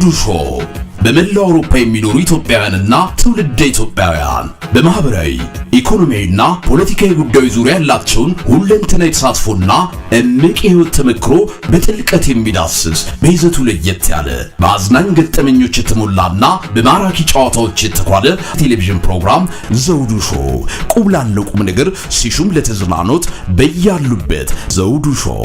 ዘውዱ ሾው በመላው አውሮፓ የሚኖሩ ኢትዮጵያውያንና ትውልደ ኢትዮጵያውያን በማህበራዊ ኢኮኖሚያዊና ፖለቲካዊ ጉዳዮች ዙሪያ ያላቸውን ሁለንተናዊ ተሳትፎና እምቅ የህይወት ተመክሮ በጥልቀት የሚዳስስ በይዘቱ ለየት ያለ በአዝናኝ ገጠመኞች የተሞላና በማራኪ ጨዋታዎች የተኳለ ቴሌቪዥን ፕሮግራም ዘውዱ ሾው። ቁም ላለው ቁም ነገር ሲሹም ለተዝናኖት በያሉበት ዘውዱ ሾው።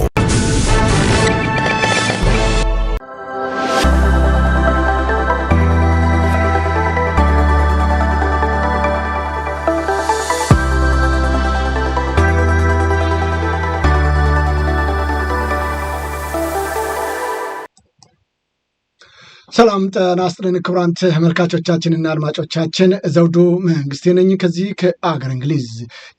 ሰላም ጤና ይስጥልን ክቡራን ተመልካቾቻችንና አድማጮቻችን፣ ዘውዱ መንግስቴ ነኝ ከዚህ ከአገር እንግሊዝ።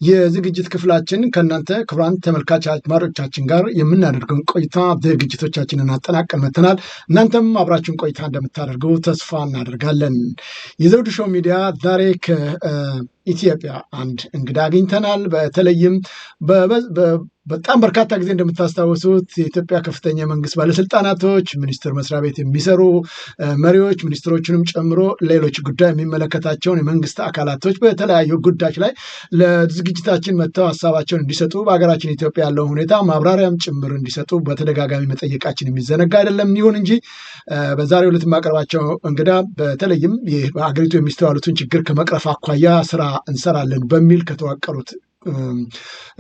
የዝግጅት ክፍላችን ከእናንተ ክቡራን ተመልካች አድማጮቻችን ጋር የምናደርገውን ቆይታ ዝግጅቶቻችንን አጠናቀን መጥተናል። እናንተም አብራችሁን ቆይታ እንደምታደርጉ ተስፋ እናደርጋለን። የዘውዱ ሾው ሚዲያ ዛሬ ከኢትዮጵያ አንድ እንግዳ አግኝተናል። በተለይም በጣም በርካታ ጊዜ እንደምታስታውሱት የኢትዮጵያ ከፍተኛ መንግስት ባለስልጣናቶች፣ ሚኒስቴር መስሪያ ቤት የሚሰሩ መሪዎች፣ ሚኒስትሮችንም ጨምሮ ሌሎች ጉዳይ የሚመለከታቸውን የመንግስት አካላቶች በተለያዩ ጉዳዮች ላይ ለዝግጅታችን መጥተው ሀሳባቸውን እንዲሰጡ፣ በሀገራችን ኢትዮጵያ ያለውን ሁኔታ ማብራሪያም ጭምር እንዲሰጡ በተደጋጋሚ መጠየቃችን የሚዘነጋ አይደለም። ይሁን እንጂ በዛሬው ዕለት የማቀርባቸው እንግዳ በተለይም በሀገሪቱ የሚስተዋሉትን ችግር ከመቅረፍ አኳያ ስራ እንሰራለን በሚል ከተዋቀሩት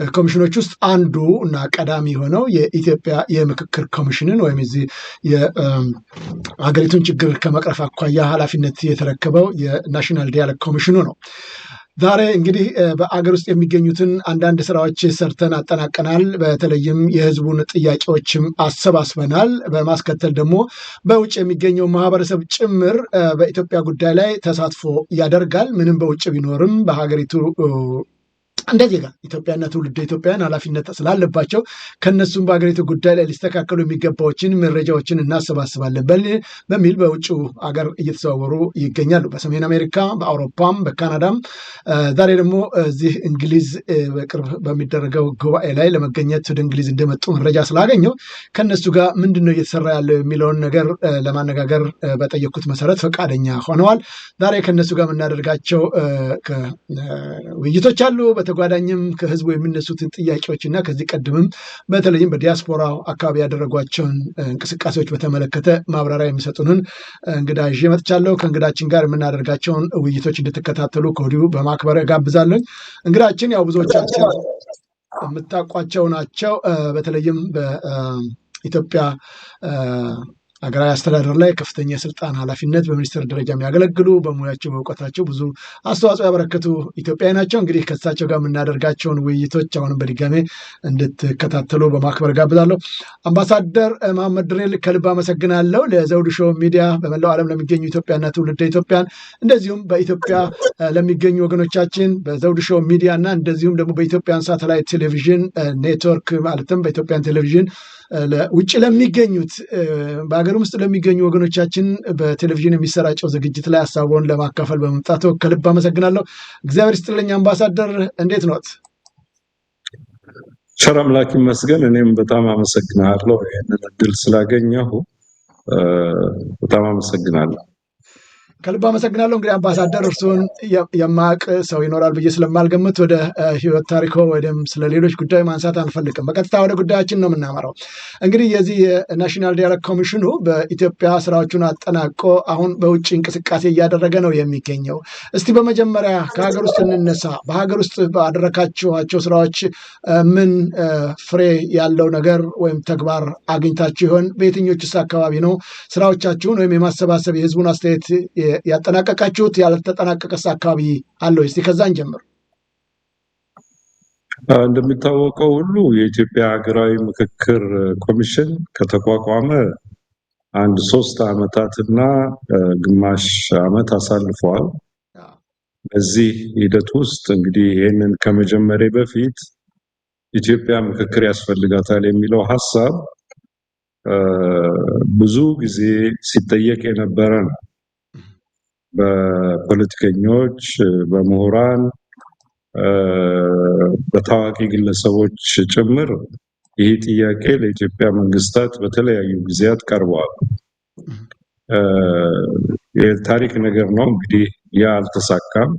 ኮሚሽኖች ውስጥ አንዱ እና ቀዳሚ የሆነው የኢትዮጵያ የምክክር ኮሚሽንን ወይም እዚህ የሀገሪቱን ችግር ከመቅረፍ አኳያ ኃላፊነት የተረከበው የናሽናል ዲያሎግ ኮሚሽኑ ነው። ዛሬ እንግዲህ በአገር ውስጥ የሚገኙትን አንዳንድ ስራዎች ሰርተን አጠናቀናል። በተለይም የህዝቡን ጥያቄዎችም አሰባስበናል። በማስከተል ደግሞ በውጭ የሚገኘው ማህበረሰብ ጭምር በኢትዮጵያ ጉዳይ ላይ ተሳትፎ ያደርጋል። ምንም በውጭ ቢኖርም በሀገሪቱ እንደዚህ ጋር ኢትዮጵያና ትውልደ ኢትዮጵያውያን ኃላፊነት ስላለባቸው ከነሱም በሀገሪቱ ጉዳይ ላይ ሊስተካከሉ የሚገባዎችን መረጃዎችን እናሰባስባለን በሚል በውጭ ሀገር እየተዘዋወሩ ይገኛሉ። በሰሜን አሜሪካ፣ በአውሮፓም፣ በካናዳም ዛሬ ደግሞ እዚህ እንግሊዝ በቅርብ በሚደረገው ጉባኤ ላይ ለመገኘት ወደ እንግሊዝ እንደመጡ መረጃ ስላገኘው ከነሱ ጋር ምንድን ነው እየተሰራ ያለው የሚለውን ነገር ለማነጋገር በጠየኩት መሰረት ፈቃደኛ ሆነዋል። ዛሬ ከነሱ ጋር የምናደርጋቸው ውይይቶች አሉ። በተጓዳኝም ከህዝቡ የሚነሱትን ጥያቄዎች እና ከዚህ ቀደምም በተለይም በዲያስፖራ አካባቢ ያደረጓቸውን እንቅስቃሴዎች በተመለከተ ማብራሪያ የሚሰጡንን እንግዳ ይዤ መጥቻለሁ። ከእንግዳችን ጋር የምናደርጋቸውን ውይይቶች እንድትከታተሉ ከወዲሁ በማክበር ጋብዛለሁ። እንግዳችን ያው ብዙዎቻችን የምታውቋቸው ናቸው። በተለይም በኢትዮጵያ ሀገራዊ አስተዳደር ላይ ከፍተኛ የስልጣን ኃላፊነት በሚኒስትር ደረጃ የሚያገለግሉ በሙያቸው በእውቀታቸው ብዙ አስተዋጽኦ ያበረከቱ ኢትዮጵያዊ ናቸው። እንግዲህ ከሳቸው ጋር የምናደርጋቸውን ውይይቶች አሁንም በድጋሜ እንድትከታተሉ በማክበር ጋብዛለሁ። አምባሳደር መሐመድ ድሬል ከልብ አመሰግናለሁ። ለዘውዱ ሾው ሚዲያ በመላው ዓለም ለሚገኙ ኢትዮጵያና ትውልደ ኢትዮጵያን እንደዚሁም በኢትዮጵያ ለሚገኙ ወገኖቻችን በዘውዱ ሾው ሚዲያ እና እንደዚሁም ደግሞ በኢትዮጵያን ሳተላይት ቴሌቪዥን ኔትወርክ ማለትም በኢትዮጵያን ቴሌቪዥን ውጭ ለሚገኙት በሀገር ውስጥ ለሚገኙ ወገኖቻችን በቴሌቪዥን የሚሰራጨው ዝግጅት ላይ ሀሳቡን ለማካፈል በመምጣቱ ከልብ አመሰግናለሁ። እግዚአብሔር ይስጥልኝ። አምባሳደር እንዴት ኖት? ቸር አምላክ ይመስገን። እኔም በጣም አመሰግናለሁ ይህንን እድል ስላገኘሁ በጣም አመሰግናለሁ። ከልብ አመሰግናለሁ። እንግዲህ አምባሳደር እርስዎን የማያውቅ ሰው ይኖራል ብዬ ስለማልገምት ወደ ህይወት ታሪኮ ወይም ስለሌሎች ጉዳይ ማንሳት አንፈልግም። በቀጥታ ወደ ጉዳያችን ነው የምናመራው። እንግዲህ የዚህ የናሽናል ዲያሎግ ኮሚሽኑ በኢትዮጵያ ስራዎቹን አጠናቆ አሁን በውጭ እንቅስቃሴ እያደረገ ነው የሚገኘው። እስቲ በመጀመሪያ ከሀገር ውስጥ እንነሳ። በሀገር ውስጥ ባደረጋችኋቸው ስራዎች ምን ፍሬ ያለው ነገር ወይም ተግባር አግኝታችሁ ይሆን? በየትኞቹስ አካባቢ ነው ስራዎቻችሁን ወይም የማሰባሰብ የህዝቡን አስተያየት ያጠናቀቃችሁት? ያልተጠናቀቀስ አካባቢ አለው? እስቲ ከዛን ጀምር። እንደሚታወቀው ሁሉ የኢትዮጵያ ሀገራዊ ምክክር ኮሚሽን ከተቋቋመ አንድ 3 ዓመታትና ግማሽ ዓመት አሳልፈዋል። በዚህ ሂደት ውስጥ እንግዲህ ይህንን ከመጀመሪያ በፊት ኢትዮጵያ ምክክር ያስፈልጋታል የሚለው ሐሳብ ብዙ ጊዜ ሲጠየቅ የነበረ ነው። በፖለቲከኞች፣ በምሁራን፣ በታዋቂ ግለሰቦች ጭምር ይህ ጥያቄ ለኢትዮጵያ መንግስታት በተለያዩ ጊዜያት ቀርቧል። የታሪክ ነገር ነው እንግዲህ ያ አልተሳካም።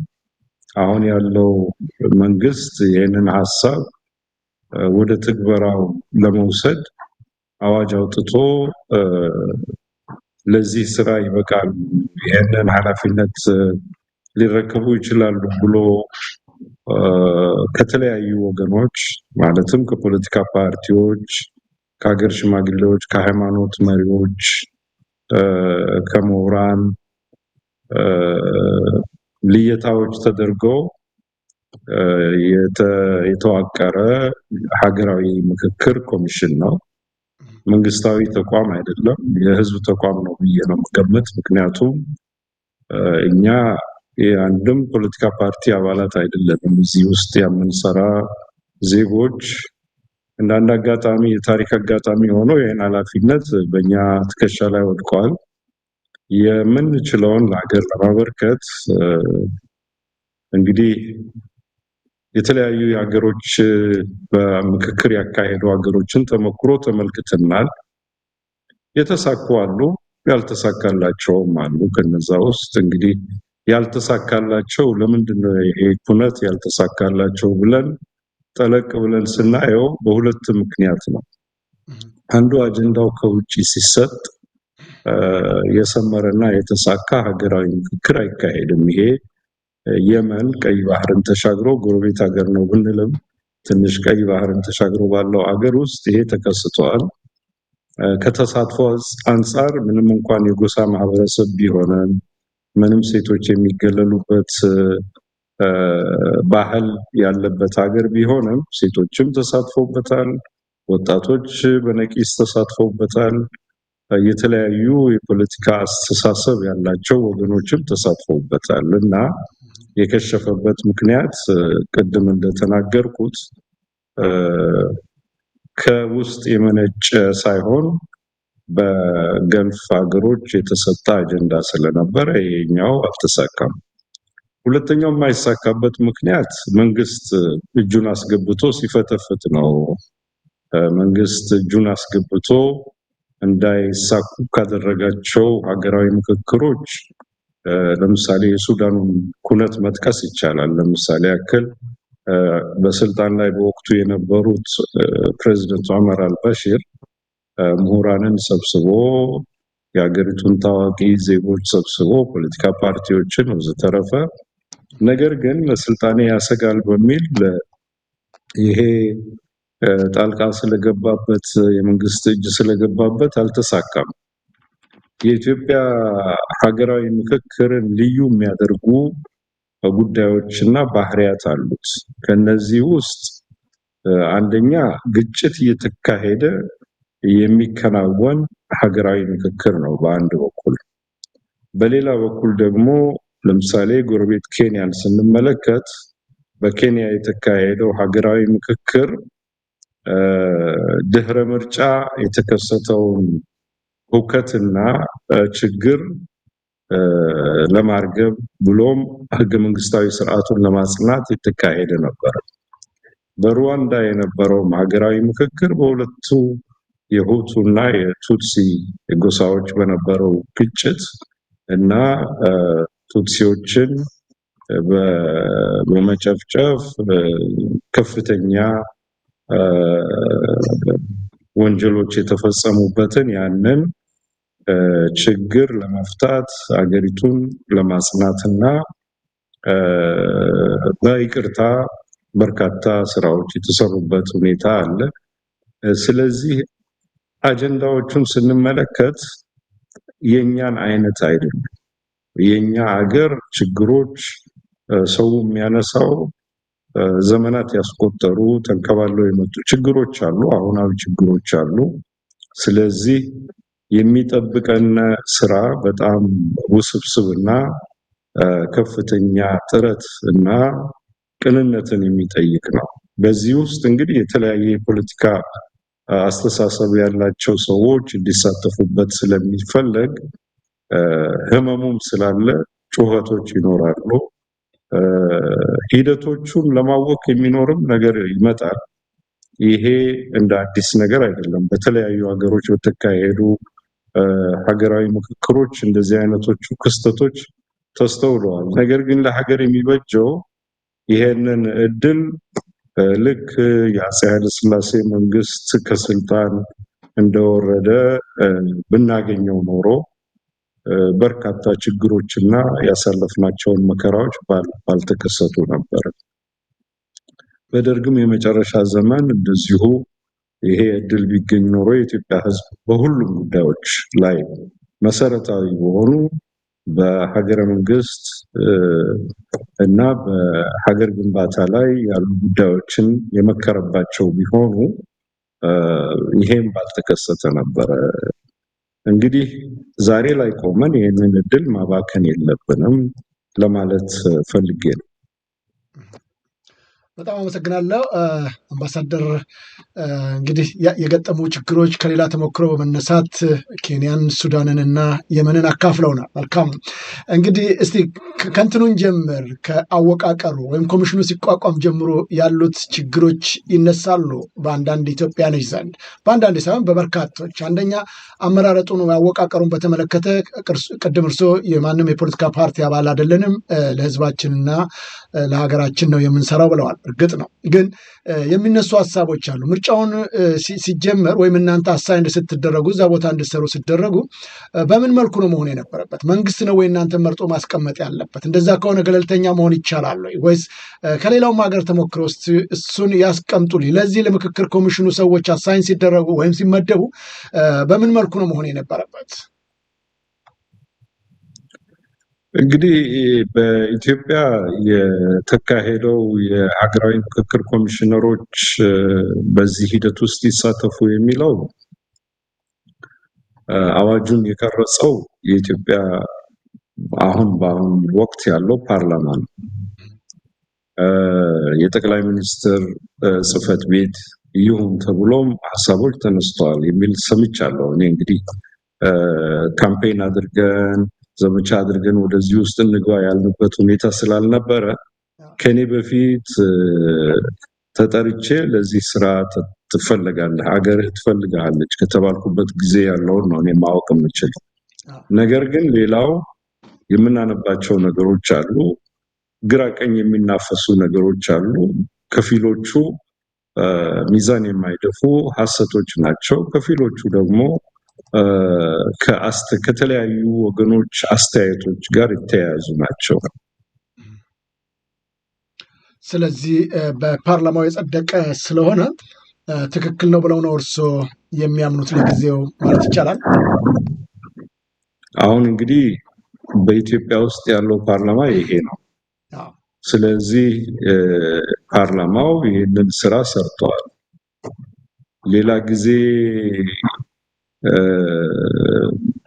አሁን ያለው መንግስት ይህንን ሀሳብ ወደ ትግበራው ለመውሰድ አዋጅ አውጥቶ ለዚህ ስራ ይበቃል፣ ይህንን ኃላፊነት ሊረከቡ ይችላሉ ብሎ ከተለያዩ ወገኖች ማለትም ከፖለቲካ ፓርቲዎች፣ ከሀገር ሽማግሌዎች፣ ከሃይማኖት መሪዎች፣ ከምሁራን ልየታዎች ተደርገው የተዋቀረ ሀገራዊ ምክክር ኮሚሽን ነው። መንግስታዊ ተቋም አይደለም፣ የህዝብ ተቋም ነው ብዬ ነው የምገምት። ምክንያቱም እኛ የአንድም ፖለቲካ ፓርቲ አባላት አይደለንም። እዚህ ውስጥ የምንሰራ ዜጎች እንደ አንድ አጋጣሚ የታሪክ አጋጣሚ ሆኖ ይህን ኃላፊነት በእኛ ትከሻ ላይ ወድቋል። የምንችለውን ለሀገር ለማበርከት እንግዲህ የተለያዩ የሀገሮች በምክክር ያካሄዱ ሀገሮችን ተሞክሮ ተመልክተናል። የተሳኩ አሉ፣ ያልተሳካላቸውም አሉ። ከነዛ ውስጥ እንግዲህ ያልተሳካላቸው ለምንድን ነው ይሄ ኩነት ያልተሳካላቸው ብለን ጠለቅ ብለን ስናየው በሁለት ምክንያት ነው። አንዱ አጀንዳው ከውጪ ሲሰጥ የሰመረና የተሳካ ሀገራዊ ምክክር አይካሄድም። ይሄ የመን ቀይ ባህርን ተሻግሮ ጎረቤት ሀገር ነው ብንልም ትንሽ ቀይ ባህርን ተሻግሮ ባለው ሀገር ውስጥ ይሄ ተከስቷል። ከተሳትፎ አንጻር ምንም እንኳን የጎሳ ማህበረሰብ ቢሆንም ምንም ሴቶች የሚገለሉበት ባህል ያለበት ሀገር ቢሆንም ሴቶችም ተሳትፎበታል፣ ወጣቶች በነቂስ ተሳትፎበታል፣ የተለያዩ የፖለቲካ አስተሳሰብ ያላቸው ወገኖችም ተሳትፎበታል እና የከሸፈበት ምክንያት ቅድም እንደተናገርኩት ከውስጥ የመነጨ ሳይሆን በገልፍ ሀገሮች የተሰጠ አጀንዳ ስለነበረ ይሄኛው አልተሳካም። ሁለተኛው የማይሳካበት ምክንያት መንግስት እጁን አስገብቶ ሲፈተፍት ነው። መንግስት እጁን አስገብቶ እንዳይሳኩ ካደረጋቸው ሀገራዊ ምክክሮች ለምሳሌ የሱዳኑን ኩነት መጥቀስ ይቻላል። ለምሳሌ ያክል በስልጣን ላይ በወቅቱ የነበሩት ፕሬዝዳንት ዑመር አልበሺር ምሁራንን ሰብስቦ የሀገሪቱን ታዋቂ ዜጎች ሰብስቦ ፖለቲካ ፓርቲዎችን ወዘተረፈ፣ ነገር ግን ለስልጣኔ ያሰጋል በሚል ይሄ ጣልቃ ስለገባበት የመንግስት እጅ ስለገባበት አልተሳካም። የኢትዮጵያ ሀገራዊ ምክክርን ልዩ የሚያደርጉ ጉዳዮችና ባህሪያት አሉት። ከነዚህ ውስጥ አንደኛ ግጭት እየተካሄደ የሚከናወን ሀገራዊ ምክክር ነው በአንድ በኩል። በሌላ በኩል ደግሞ ለምሳሌ ጎረቤት ኬንያን ስንመለከት በኬንያ የተካሄደው ሀገራዊ ምክክር ድህረ ምርጫ የተከሰተውን ሁከትና ችግር ለማርገብ ብሎም ህገ መንግስታዊ ስርዓቱን ለማጽናት የተካሄደ ነበር። በሩዋንዳ የነበረው ሀገራዊ ምክክር በሁለቱ የሁቱና የቱትሲ ጎሳዎች በነበረው ግጭት እና ቱትሲዎችን በመጨፍጨፍ ከፍተኛ ወንጀሎች የተፈጸሙበትን ያንን ችግር ለመፍታት አገሪቱን ለማጽናትና በይቅርታ በርካታ ስራዎች የተሰሩበት ሁኔታ አለ። ስለዚህ አጀንዳዎቹን ስንመለከት የኛን አይነት አይደለም። የኛ ሀገር ችግሮች ሰው የሚያነሳው ዘመናት ያስቆጠሩ ተንከባለው የመጡ ችግሮች አሉ፣ አሁናዊ ችግሮች አሉ። ስለዚህ የሚጠብቀን ስራ በጣም ውስብስብና ከፍተኛ ጥረት እና ቅንነትን የሚጠይቅ ነው። በዚህ ውስጥ እንግዲህ የተለያየ የፖለቲካ አስተሳሰብ ያላቸው ሰዎች እንዲሳተፉበት ስለሚፈለግ ህመሙም ስላለ ጩኸቶች ይኖራሉ። ሂደቶቹን ለማወቅ የሚኖርም ነገር ይመጣል። ይሄ እንደ አዲስ ነገር አይደለም። በተለያዩ ሀገሮች በተካሄዱ ሀገራዊ ምክክሮች እንደዚህ አይነቶቹ ክስተቶች ተስተውለዋል። ነገር ግን ለሀገር የሚበጀው ይሄንን እድል ልክ የአፄ ኃይለሥላሴ መንግስት ከስልጣን እንደወረደ ብናገኘው ኖሮ በርካታ ችግሮችና ያሳለፍናቸውን መከራዎች ባልተከሰቱ ነበር። በደርግም የመጨረሻ ዘመን እንደዚሁ ይሄ እድል ቢገኝ ኖሮ የኢትዮጵያ ሕዝብ በሁሉም ጉዳዮች ላይ መሰረታዊ በሆኑ በሀገረ መንግስት እና በሀገር ግንባታ ላይ ያሉ ጉዳዮችን የመከረባቸው ቢሆኑ ይሄም ባልተከሰተ ነበረ። እንግዲህ ዛሬ ላይ ቆመን ይህንን እድል ማባከን የለብንም ለማለት ፈልጌ ነው። በጣም አመሰግናለሁ አምባሳደር። እንግዲህ የገጠሙ ችግሮች ከሌላ ተሞክሮ በመነሳት ኬንያን፣ ሱዳንን እና የመንን አካፍለውናል። መልካም እንግዲህ እስቲ ከእንትኑን ጀምር፣ ከአወቃቀሩ ወይም ኮሚሽኑ ሲቋቋም ጀምሮ ያሉት ችግሮች ይነሳሉ በአንዳንድ ኢትዮጵያኖች ዘንድ፣ በአንዳንድ ሳይሆን በበርካቶች። አንደኛ አመራረጡን አወቃቀሩን በተመለከተ ቅድም እርሶ የማንም የፖለቲካ ፓርቲ አባል አይደለንም፣ ለህዝባችንና ለሀገራችን ነው የምንሰራው ብለዋል። እርግጥ ነው፣ ግን የሚነሱ ሀሳቦች አሉ። ምርጫውን ሲጀመር ወይም እናንተ አሳይንድ ስትደረጉ እዛ ቦታ እንድትሰሩ ስትደረጉ በምን መልኩ ነው መሆን የነበረበት? መንግስት ነው ወይ እናንተ መርጦ ማስቀመጥ ያለበት? እንደዛ ከሆነ ገለልተኛ መሆን ይቻላል ወይስ ከሌላውም ሀገር ተሞክሮ ውስጥ እሱን ያስቀምጡልኝ። ለዚህ ለምክክር ኮሚሽኑ ሰዎች አሳይን ሲደረጉ ወይም ሲመደቡ በምን መልኩ ነው መሆን የነበረበት? እንግዲህ በኢትዮጵያ የተካሄደው የሀገራዊ ምክክር ኮሚሽነሮች በዚህ ሂደት ውስጥ ይሳተፉ የሚለው አዋጁን የቀረጸው የኢትዮጵያ በአሁን ወቅት ያለው ፓርላማ ነው። የጠቅላይ ሚኒስትር ጽህፈት ቤት ይሁን ተብሎም ሀሳቦች ተነስተዋል የሚል ሰምቻለሁ። እኔ እንግዲህ ካምፔን አድርገን ዘመቻ አድርገን ወደዚህ ውስጥ እንግባ ያልንበት ሁኔታ ስላልነበረ ከኔ በፊት ተጠርቼ ለዚህ ስራ ትፈልጋለህ፣ ሀገርህ ትፈልጋለች ከተባልኩበት ጊዜ ያለውን ነው እኔ ማወቅ የምችለው። ነገር ግን ሌላው የምናነባቸው ነገሮች አሉ፣ ግራ ቀኝ የሚናፈሱ ነገሮች አሉ። ከፊሎቹ ሚዛን የማይደፉ ሐሰቶች ናቸው፣ ከፊሎቹ ደግሞ ከተለያዩ ወገኖች አስተያየቶች ጋር የተያያዙ ናቸው። ስለዚህ በፓርላማው የጸደቀ ስለሆነ ትክክል ነው ብለው ነው እርስዎ የሚያምኑት ለጊዜው ማለት ይቻላል? አሁን እንግዲህ በኢትዮጵያ ውስጥ ያለው ፓርላማ ይሄ ነው። ስለዚህ ፓርላማው ይህንን ስራ ሰርተዋል። ሌላ ጊዜ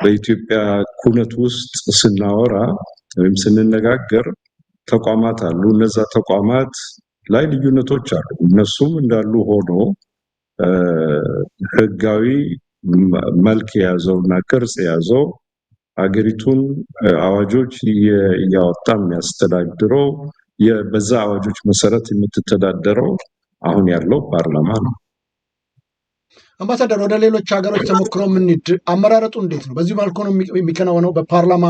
በኢትዮጵያ ኩነት ውስጥ ስናወራ ወይም ስንነጋገር ተቋማት አሉ። እነዛ ተቋማት ላይ ልዩነቶች አሉ። እነሱም እንዳሉ ሆኖ ህጋዊ መልክ የያዘውና ቅርጽ የያዘው ሀገሪቱን አዋጆች እያወጣ የሚያስተዳድረው በዛ አዋጆች መሰረት የምትተዳደረው አሁን ያለው ፓርላማ ነው። አምባሳደር፣ ወደ ሌሎች ሀገሮች ተሞክሮ የምንሄድ አመራረጡ እንዴት ነው? በዚህ መልኩ ነው የሚከናወነው? በፓርላማ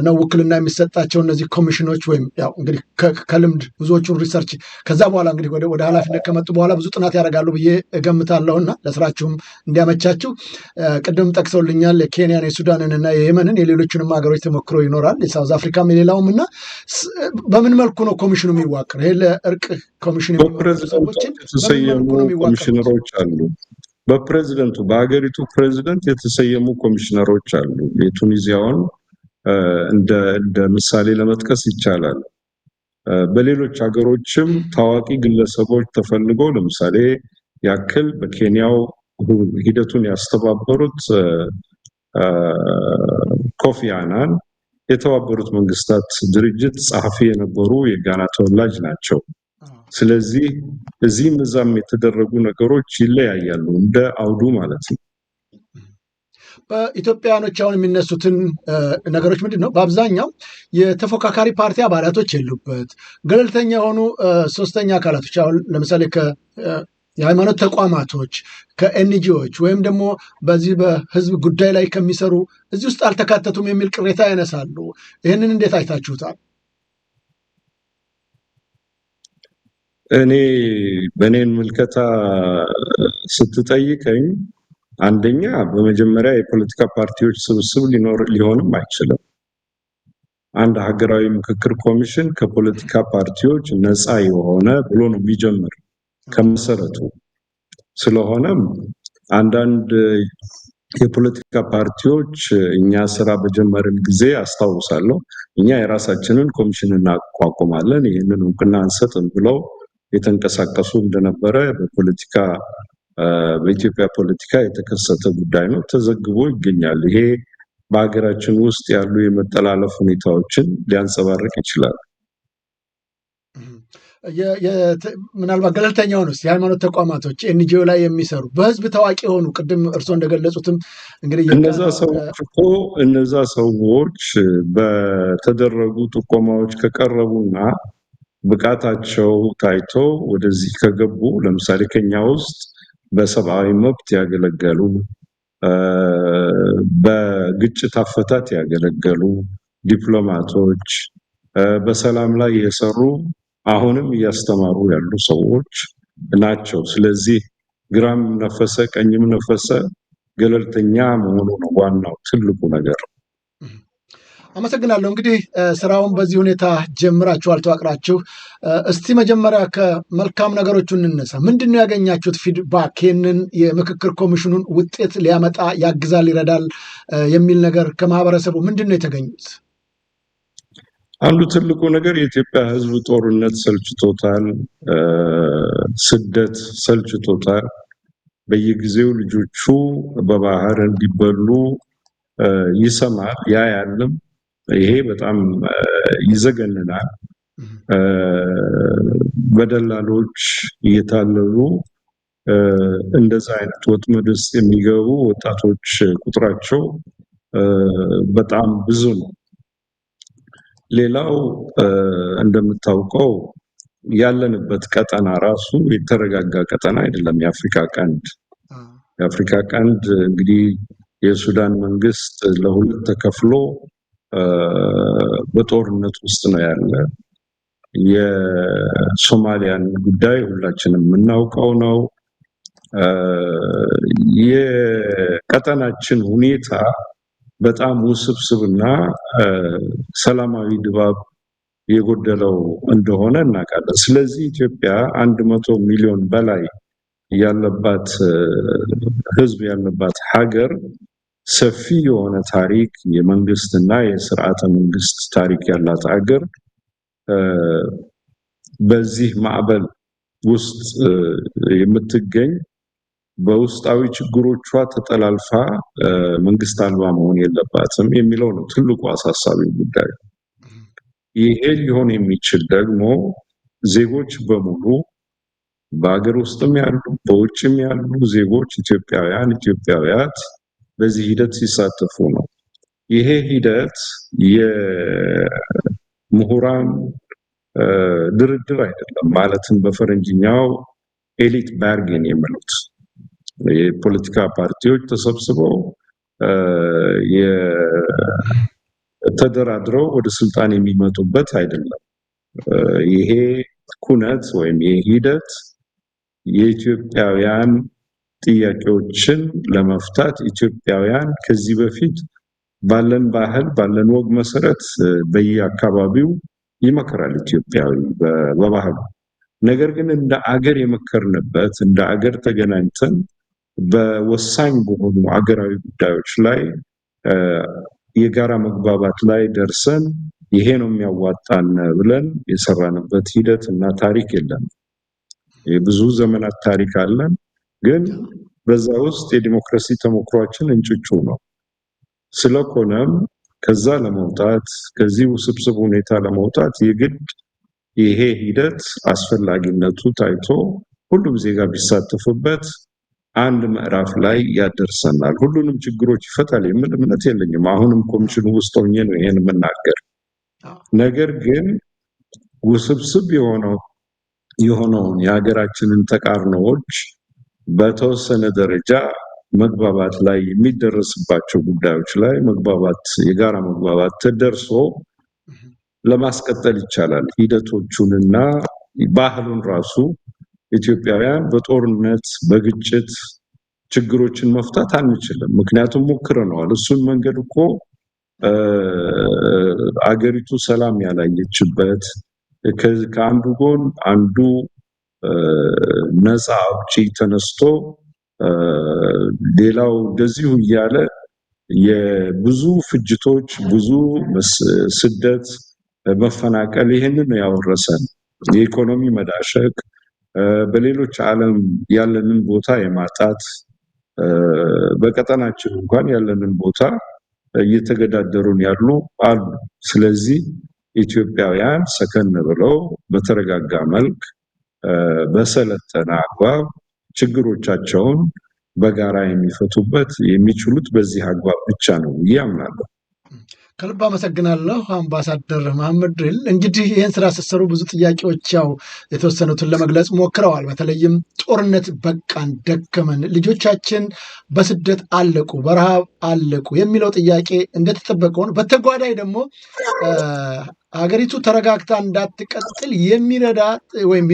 ነው ውክልና የሚሰጣቸው እነዚህ ኮሚሽኖች? ወይም ያው እንግዲህ ከልምድ ብዙዎቹን ሪሰርች ከዛ በኋላ እንግዲህ ወደ ኃላፊነት ከመጡ በኋላ ብዙ ጥናት ያደርጋሉ ብዬ እገምታለሁ እና ለስራችሁም እንዲያመቻችሁ ቅድም ጠቅሰውልኛል የኬንያን፣ የሱዳንን እና የየመንን የሌሎችንም ሀገሮች ተሞክሮ ይኖራል፣ የሳውዝ አፍሪካም የሌላውም። እና በምን መልኩ ነው ኮሚሽኑ የሚዋቅር? ይሄ ለእርቅ ኮሚሽን ሰዎችን ኮሚሽነሮች አሉ። በፕሬዝደንቱ በሀገሪቱ ፕሬዝደንት የተሰየሙ ኮሚሽነሮች አሉ። የቱኒዚያውን እንደ ምሳሌ ለመጥቀስ ይቻላል። በሌሎች ሀገሮችም ታዋቂ ግለሰቦች ተፈልገው ለምሳሌ ያክል በኬንያው ሂደቱን ያስተባበሩት ኮፊ አናን የተባበሩት መንግስታት ድርጅት ጸሐፊ የነበሩ የጋና ተወላጅ ናቸው። ስለዚህ እዚህም እዛም የተደረጉ ነገሮች ይለያያሉ እንደ አውዱ ማለት ነው። በኢትዮጵያኖች አሁን የሚነሱትን ነገሮች ምንድን ነው? በአብዛኛው የተፎካካሪ ፓርቲ አባላቶች የሉበት፣ ገለልተኛ የሆኑ ሶስተኛ አካላቶች አሁን ለምሳሌ የሃይማኖት ተቋማቶች ከኤንጂኦዎች ወይም ደግሞ በዚህ በህዝብ ጉዳይ ላይ ከሚሰሩ እዚህ ውስጥ አልተካተቱም የሚል ቅሬታ ያነሳሉ። ይህንን እንዴት አይታችሁታል? እኔ በእኔን ምልከታ ስትጠይቀኝ አንደኛ በመጀመሪያ የፖለቲካ ፓርቲዎች ስብስብ ሊሆንም አይችልም። አንድ ሀገራዊ ምክክር ኮሚሽን ከፖለቲካ ፓርቲዎች ነፃ የሆነ ብሎ ነው የሚጀምር ከመሰረቱ። ስለሆነም አንዳንድ የፖለቲካ ፓርቲዎች እኛ ስራ በጀመርን ጊዜ አስታውሳለሁ እኛ የራሳችንን ኮሚሽን እናቋቁማለን ይህንን እውቅና አንሰጥም ብለው የተንቀሳቀሱ እንደነበረ በኢትዮጵያ ፖለቲካ የተከሰተ ጉዳይ ነው፣ ተዘግቦ ይገኛል። ይሄ በሀገራችን ውስጥ ያሉ የመጠላለፍ ሁኔታዎችን ሊያንጸባርቅ ይችላል። ምናልባት ገለልተኛውን ውስጥ የሃይማኖት ተቋማቶች ኤንጂኦ ላይ የሚሰሩ በህዝብ ታዋቂ የሆኑ ቅድም እርስዎ እንደገለጹትም እንግዲህ እነዛ ሰዎች በተደረጉ ጥቆማዎች ከቀረቡና ብቃታቸው ታይቶ ወደዚህ ከገቡ ለምሳሌ ከኛ ውስጥ በሰብአዊ መብት ያገለገሉ፣ በግጭት አፈታት ያገለገሉ ዲፕሎማቶች፣ በሰላም ላይ የሰሩ አሁንም እያስተማሩ ያሉ ሰዎች ናቸው። ስለዚህ ግራም ነፈሰ ቀኝም ነፈሰ ገለልተኛ መሆኑ ነው ዋናው ትልቁ ነገር። አመሰግናለሁ። እንግዲህ ስራውን በዚህ ሁኔታ ጀምራችኋል ተዋቅራችሁ። እስቲ መጀመሪያ ከመልካም ነገሮቹ እንነሳ። ምንድነው ያገኛችሁት ፊድባክ? ይህንን የምክክር ኮሚሽኑን ውጤት ሊያመጣ ያግዛል፣ ይረዳል የሚል ነገር ከማህበረሰቡ ምንድነው የተገኙት? አንዱ ትልቁ ነገር የኢትዮጵያ ሕዝብ ጦርነት ሰልችቶታል፣ ስደት ሰልችቶታል። በየጊዜው ልጆቹ በባህር እንዲበሉ ይሰማል፣ ያያልም። ይሄ በጣም ይዘገንናል። በደላሎች እየታለሉ እንደዛ አይነት ወጥመድ ውስጥ የሚገቡ ወጣቶች ቁጥራቸው በጣም ብዙ ነው። ሌላው እንደምታውቀው ያለንበት ቀጠና ራሱ የተረጋጋ ቀጠና አይደለም። የአፍሪካ ቀንድ እንግዲህ የሱዳን መንግስት ለሁለት ተከፍሎ በጦርነት ውስጥ ነው ያለ። የሶማሊያን ጉዳይ ሁላችንም የምናውቀው ነው። የቀጠናችን ሁኔታ በጣም ውስብስብና ሰላማዊ ድባብ የጎደለው እንደሆነ እናውቃለን። ስለዚህ ኢትዮጵያ 100 ሚሊዮን በላይ ያለባት ህዝብ ያለባት ሀገር ሰፊ የሆነ ታሪክ የመንግስትና የስርዓተ መንግስት ታሪክ ያላት ሀገር በዚህ ማዕበል ውስጥ የምትገኝ በውስጣዊ ችግሮቿ ተጠላልፋ መንግስት አልባ መሆን የለባትም የሚለው ነው ትልቁ አሳሳቢ ጉዳይ። ይሄ ሊሆን የሚችል ደግሞ ዜጎች በሙሉ በአገር ውስጥም ያሉ በውጭም ያሉ ዜጎች ኢትዮጵያውያት በዚህ ሂደት ሲሳተፉ ነው። ይሄ ሂደት የምሁራን ድርድር አይደለም። ማለትም በፈረንጅኛው ኤሊት ባርጌን የሚሉት የፖለቲካ ፓርቲዎች ተሰብስበው ተደራድረው ወደ ስልጣን የሚመጡበት አይደለም። ይሄ ኩነት ወይም ይሄ ሂደት የኢትዮጵያውያን ጥያቄዎችን ለመፍታት ኢትዮጵያውያን ከዚህ በፊት ባለን ባህል ባለን ወግ መሰረት በየአካባቢው ይመከራል ኢትዮጵያዊ በባህሉ። ነገር ግን እንደ አገር የመከርንበት እንደ አገር ተገናኝተን በወሳኝ በሆኑ አገራዊ ጉዳዮች ላይ የጋራ መግባባት ላይ ደርሰን ይሄ ነው የሚያዋጣን ብለን የሰራንበት ሂደት እና ታሪክ የለም። የብዙ ዘመናት ታሪክ አለን፣ ግን በዛ ውስጥ የዲሞክራሲ ተሞክሯችን እንጭጩ ነው። ስለሆነም ከዛ ለመውጣት ከዚህ ውስብስብ ሁኔታ ለመውጣት የግድ ይሄ ሂደት አስፈላጊነቱ ታይቶ ሁሉም ዜጋ ቢሳተፍበት አንድ ምዕራፍ ላይ ያደርሰናል፣ ሁሉንም ችግሮች ይፈታል የሚል እምነት የለኝም። አሁንም ኮሚሽኑ ውስጥ ሆኜ ነው ይሄን የምናገር። ነገር ግን ውስብስብ የሆነው የሆነውን የሀገራችንን ተቃርኖዎች በተወሰነ ደረጃ መግባባት ላይ የሚደረስባቸው ጉዳዮች ላይ የጋራ መግባባት ተደርሶ ለማስቀጠል ይቻላል ሂደቶቹንና ባህሉን ራሱ ኢትዮጵያውያን በጦርነት በግጭት ችግሮችን መፍታት አንችልም ምክንያቱም ሞክረናል እሱን መንገድ እኮ አገሪቱ ሰላም ያላየችበት ከአንዱ ጎን አንዱ ነፃ አውጪ ተነስቶ ሌላው እንደዚሁ እያለ የብዙ ፍጅቶች ብዙ ስደት መፈናቀል ይሄንን ነው ያወረሰን የኢኮኖሚ መዳሸቅ በሌሎች ዓለም ያለንን ቦታ የማጣት በቀጠናችን እንኳን ያለንን ቦታ እየተገዳደሩን ያሉ አሉ ስለዚህ ኢትዮጵያውያን ሰከን ብለው በተረጋጋ መልክ በሰለጠነ አግባብ ችግሮቻቸውን በጋራ የሚፈቱበት የሚችሉት በዚህ አግባብ ብቻ ነው ያምናለሁ ከልብ አመሰግናለሁ አምባሳደር መሐመድ ድሪል እንግዲህ ይህን ስራ ስትሰሩ ብዙ ጥያቄዎች ያው የተወሰኑትን ለመግለጽ ሞክረዋል በተለይም ጦርነት በቃን ደከመን ልጆቻችን በስደት አለቁ በረሃብ አለቁ የሚለው ጥያቄ እንደተጠበቀው ነው በተጓዳይ ደግሞ ሀገሪቱ ተረጋግታ እንዳትቀጥል የሚረዳ ወይም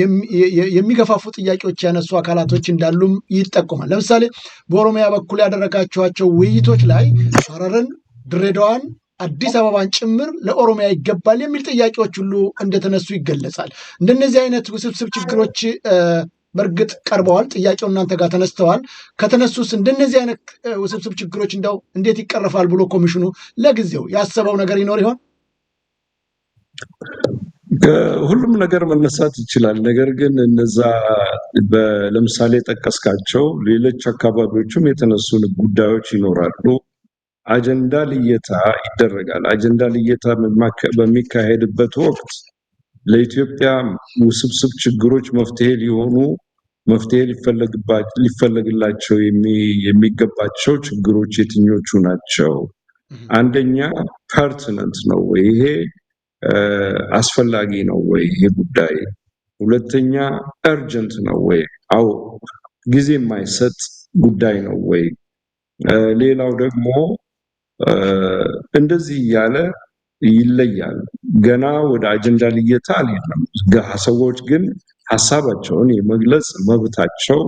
የሚገፋፉ ጥያቄዎች ያነሱ አካላቶች እንዳሉም ይጠቁማል ለምሳሌ በኦሮሚያ በኩል ያደረጋቸዋቸው ውይይቶች ላይ ሐረርን ድሬዳዋን አዲስ አበባን ጭምር ለኦሮሚያ ይገባል የሚል ጥያቄዎች ሁሉ እንደተነሱ ይገለጻል እንደነዚህ አይነት ውስብስብ ችግሮች በርግጥ ቀርበዋል ጥያቄው እናንተ ጋር ተነስተዋል ከተነሱስ እንደነዚህ አይነት ውስብስብ ችግሮች እንደው እንዴት ይቀርፋል ብሎ ኮሚሽኑ ለጊዜው ያሰበው ነገር ይኖር ይሆን ሁሉም ነገር መነሳት ይችላል ነገር ግን እነዛ ለምሳሌ ጠቀስካቸው ሌሎች አካባቢዎችም የተነሱ ጉዳዮች ይኖራሉ አጀንዳ ልየታ ይደረጋል አጀንዳ ልየታ በሚካሄድበት ወቅት ለኢትዮጵያ ውስብስብ ችግሮች መፍትሄ ሊፈለግላቸው የሚገባቸው ችግሮች የትኞቹ ናቸው አንደኛ ፐርቲነንት ነው ወይ ይሄ አስፈላጊ ነው ወይ ይሄ ጉዳይ ሁለተኛ urgent ነው ወይ አው ጊዜ የማይሰጥ ጉዳይ ነው ወይ ሌላው ደግሞ እንደዚህ ያለ ይለያል ገና ወደ አጀንዳ ልየታ አልሄድንም ሰዎች ግን ሐሳባቸውን የመግለጽ መብታቸው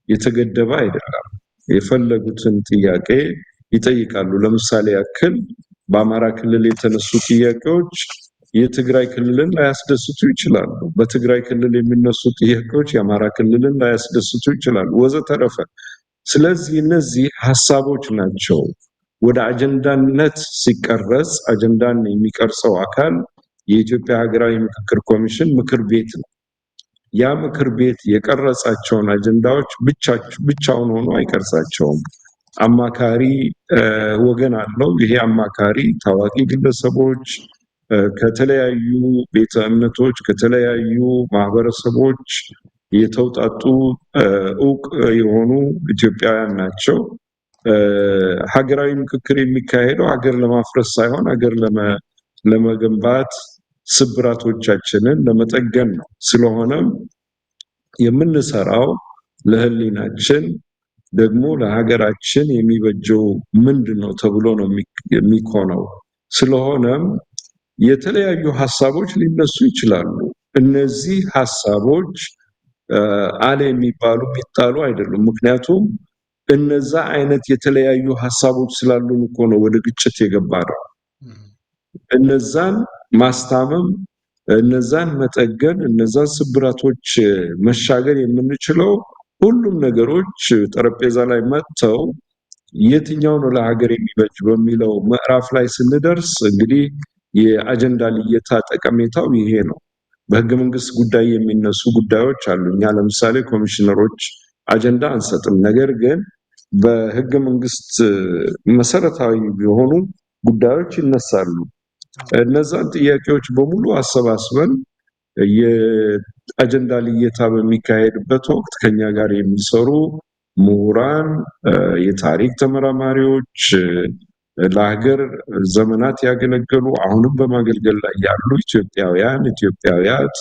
የተገደበ አይደለም የፈለጉትን ጥያቄ ይጠይቃሉ ለምሳሌ ያክል በአማራ ክልል የተነሱ ጥያቄዎች የትግራይ ክልልን ላያስደስቱ ይችላሉ በትግራይ ክልል የሚነሱ ጥያቄዎች የአማራ ክልልን ላያስደስቱ ይችላሉ ወዘተረፈ ስለዚህ እነዚህ ሐሳቦች ናቸው ወደ አጀንዳነት ሲቀረጽ አጀንዳን የሚቀርጸው አካል የኢትዮጵያ ሀገራዊ ምክክር ኮሚሽን ምክር ቤት ነው ያ ምክር ቤት የቀረጻቸውን አጀንዳዎች ብቻውን ሆኖ አይቀርጻቸውም አማካሪ ወገን አለው ይሄ አማካሪ ታዋቂ ግለሰቦች ከተለያዩ ቤተ እምነቶች ከተለያዩ ማህበረሰቦች የተውጣጡ ዕውቅ የሆኑ ኢትዮጵያውያን ናቸው ሀገራዊ ምክክር የሚካሄደው ሀገር ለማፍረስ ሳይሆን ሀገር ለመገንባት ስብራቶቻችንን ለመጠገን ነው ስለሆነም የምንሰራው ለህሊናችን ደግሞ ለሀገራችን የሚበጀው ምንድነው ተብሎ ነው የሚቆነው ስለሆነም የተለያዩ ሐሳቦች ሊነሱ ይችላሉ እነዚህ ሐሳቦች አለ የሚጣሉ አይደሉም ምክንያቱም እነዛ አይነት የተለያዩ ሐሳቦች ስላሉን እኮ ነው ወደ ግጭት የገባነው እነዛን ማስታመም እነዛን መጠገን እነዛን ስብራቶች መሻገር የምንችለው ሁሉም ነገሮች ጠረጴዛ ላይ መጥተው የትኛው ነው ለሀገር የሚበጅ በሚለው ምዕራፍ ላይ ስንደርስ እንግዲህ የአጀንዳ ልየታ ጠቀሜታው ይሄ ነው በህገ መንግስት ጉዳይ የሚነሱ ጉዳዮች አሉ እኛ ለምሳሌ ኮሚሽነሮች አጀንዳ አንሰጥም ነገር ግን በህገ መንግስት መሰረታዊ የሆኑ ጉዳዮች ይነሳሉ እነዛን ጥያቄዎች በሙሉ አሰባስበን የአጀንዳ ልየታ በሚካሄድበት ወቅት ከኛ ጋር የሚሰሩ ምሁራን የታሪክ ተመራማሪዎች ለሀገር ዘመናት ያገለገሉ አሁንም በማገልገል ላይ ያሉ ኢትዮጵያውያን ኢትዮጵያውያት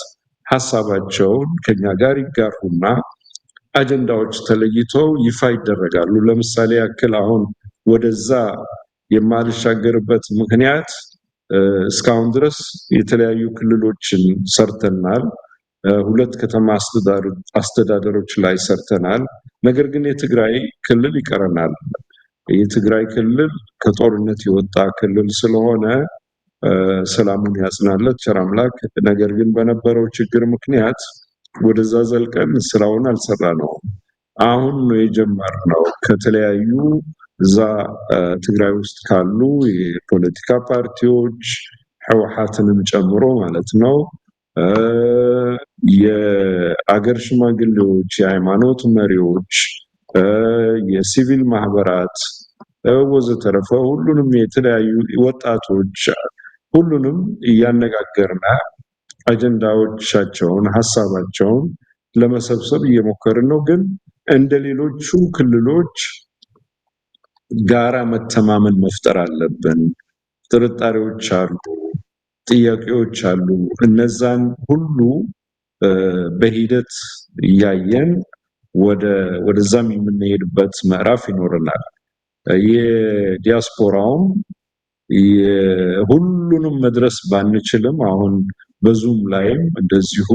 ሐሳባቸውን ከኛ ጋር ይጋሩና አጀንዳዎች ተለይተው ይፋ ይደረጋሉ። ለምሳሌ ያክል አሁን ወደዛ የማልሻገርበት ምክንያት እስካሁን ድረስ የተለያዩ ክልሎችን ሰርተናል። 2 ከተማ አስተዳደሮች ላይ ሰርተናል። ነገር ግን የትግራይ ክልል ይቀረናል። የትግራይ ክልል ከጦርነት የወጣ ክልል ስለሆነ ሰላሙን ያጽናለት ቸር አምላክ። ነገር ግን በነበረው ችግር ምክንያት ወደዛ ዘልቀን ስራውን አልሰራነውም። አሁን ነው የጀመርነው ከተለያዩ እዛ ትግራይ ውስጥ ካሉ የፖለቲካ ፓርቲዎች ህወሓትንም ጨምሮ ማለት ነው የአገር ሽማግሌዎች፣ የሃይማኖት መሪዎች፣ የሲቪል ማህበራት ወዘተረፈ ሁሉንም የተለያዩ ወጣቶች ሁሉንም እያነጋገርና አጀንዳዎቻቸውን ሐሳባቸውን ለመሰብሰብ እየሞከርን ነው። ግን እንደሌሎቹ ክልሎች ጋራ መተማመን መፍጠር አለብን። ጥርጣሬዎች አሉ፣ ጥያቄዎች አሉ። እነዛን ሁሉ በሂደት እያየን ወደዛም የምንሄድበት ምዕራፍ ይኖረናል። የዲያስፖራውም ሁሉንም መድረስ ባንችልም አሁን በዙም ላይም እንደዚሁ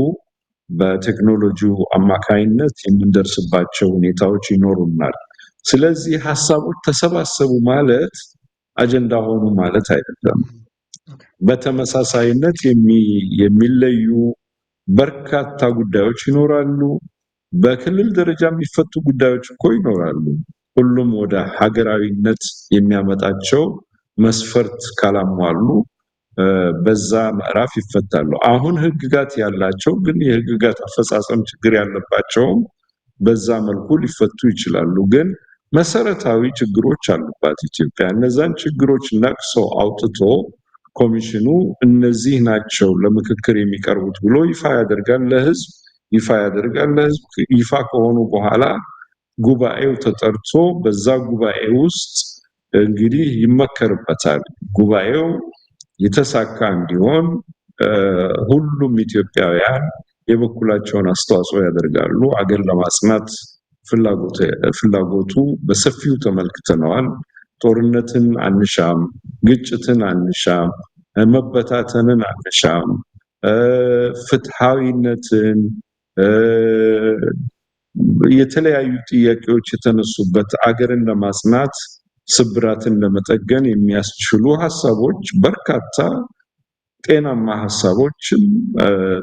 በቴክኖሎጂው አማካይነት የምንደርስባቸው ሁኔታዎች ይኖሩናል። ስለዚህ ሐሳቦች ተሰባሰቡ ማለት አጀንዳ ሆኑ ማለት አይደለም። በተመሳሳይነት የሚለዩ በርካታ ጉዳዮች ይኖራሉ። በክልል ደረጃ የሚፈቱ ጉዳዮች እኮ ይኖራሉ። ሁሉም ወደ ሀገራዊነት የሚያመጣቸው መስፈርት ካላሟሉ በዛ ምዕራፍ ይፈታሉ። አሁን ህግጋት ያላቸው ግን የህግጋት አፈጻጸም ችግር ያለባቸውም በዛ መልኩ ሊፈቱ ይችላሉ። ግን መሰረታዊ ችግሮች አሉባት ኢትዮጵያ። እነዛን ችግሮች ነቅሶ አውጥቶ ኮሚሽኑ እነዚህ ናቸው ለምክክር የሚቀርቡት ብሎ ይፋ ያደርጋል፣ ለህዝብ ይፋ ያደርጋል። ለህዝብ ይፋ ከሆኑ በኋላ ጉባኤው ተጠርቶ በዛ ጉባኤ ውስጥ እንግዲህ ይመከርበታል። ጉባኤው የተሳካ እንዲሆን ሁሉም ኢትዮጵያውያን የበኩላቸውን አስተዋጽኦ ያደርጋሉ። አገር ለማጽናት ፍላጎቱ በሰፊው ተመልክተነዋል። ጦርነትን አንሻም፣ ግጭትን አንሻም፣ መበታተንን አንሻም፣ ፍትሃዊነትን የተለያዩ ጥያቄዎች የተነሱበት አገርን ለማጽናት ስብራትን ለመጠገን የሚያስችሉ ሐሳቦች በርካታ ጤናማ ሐሳቦችም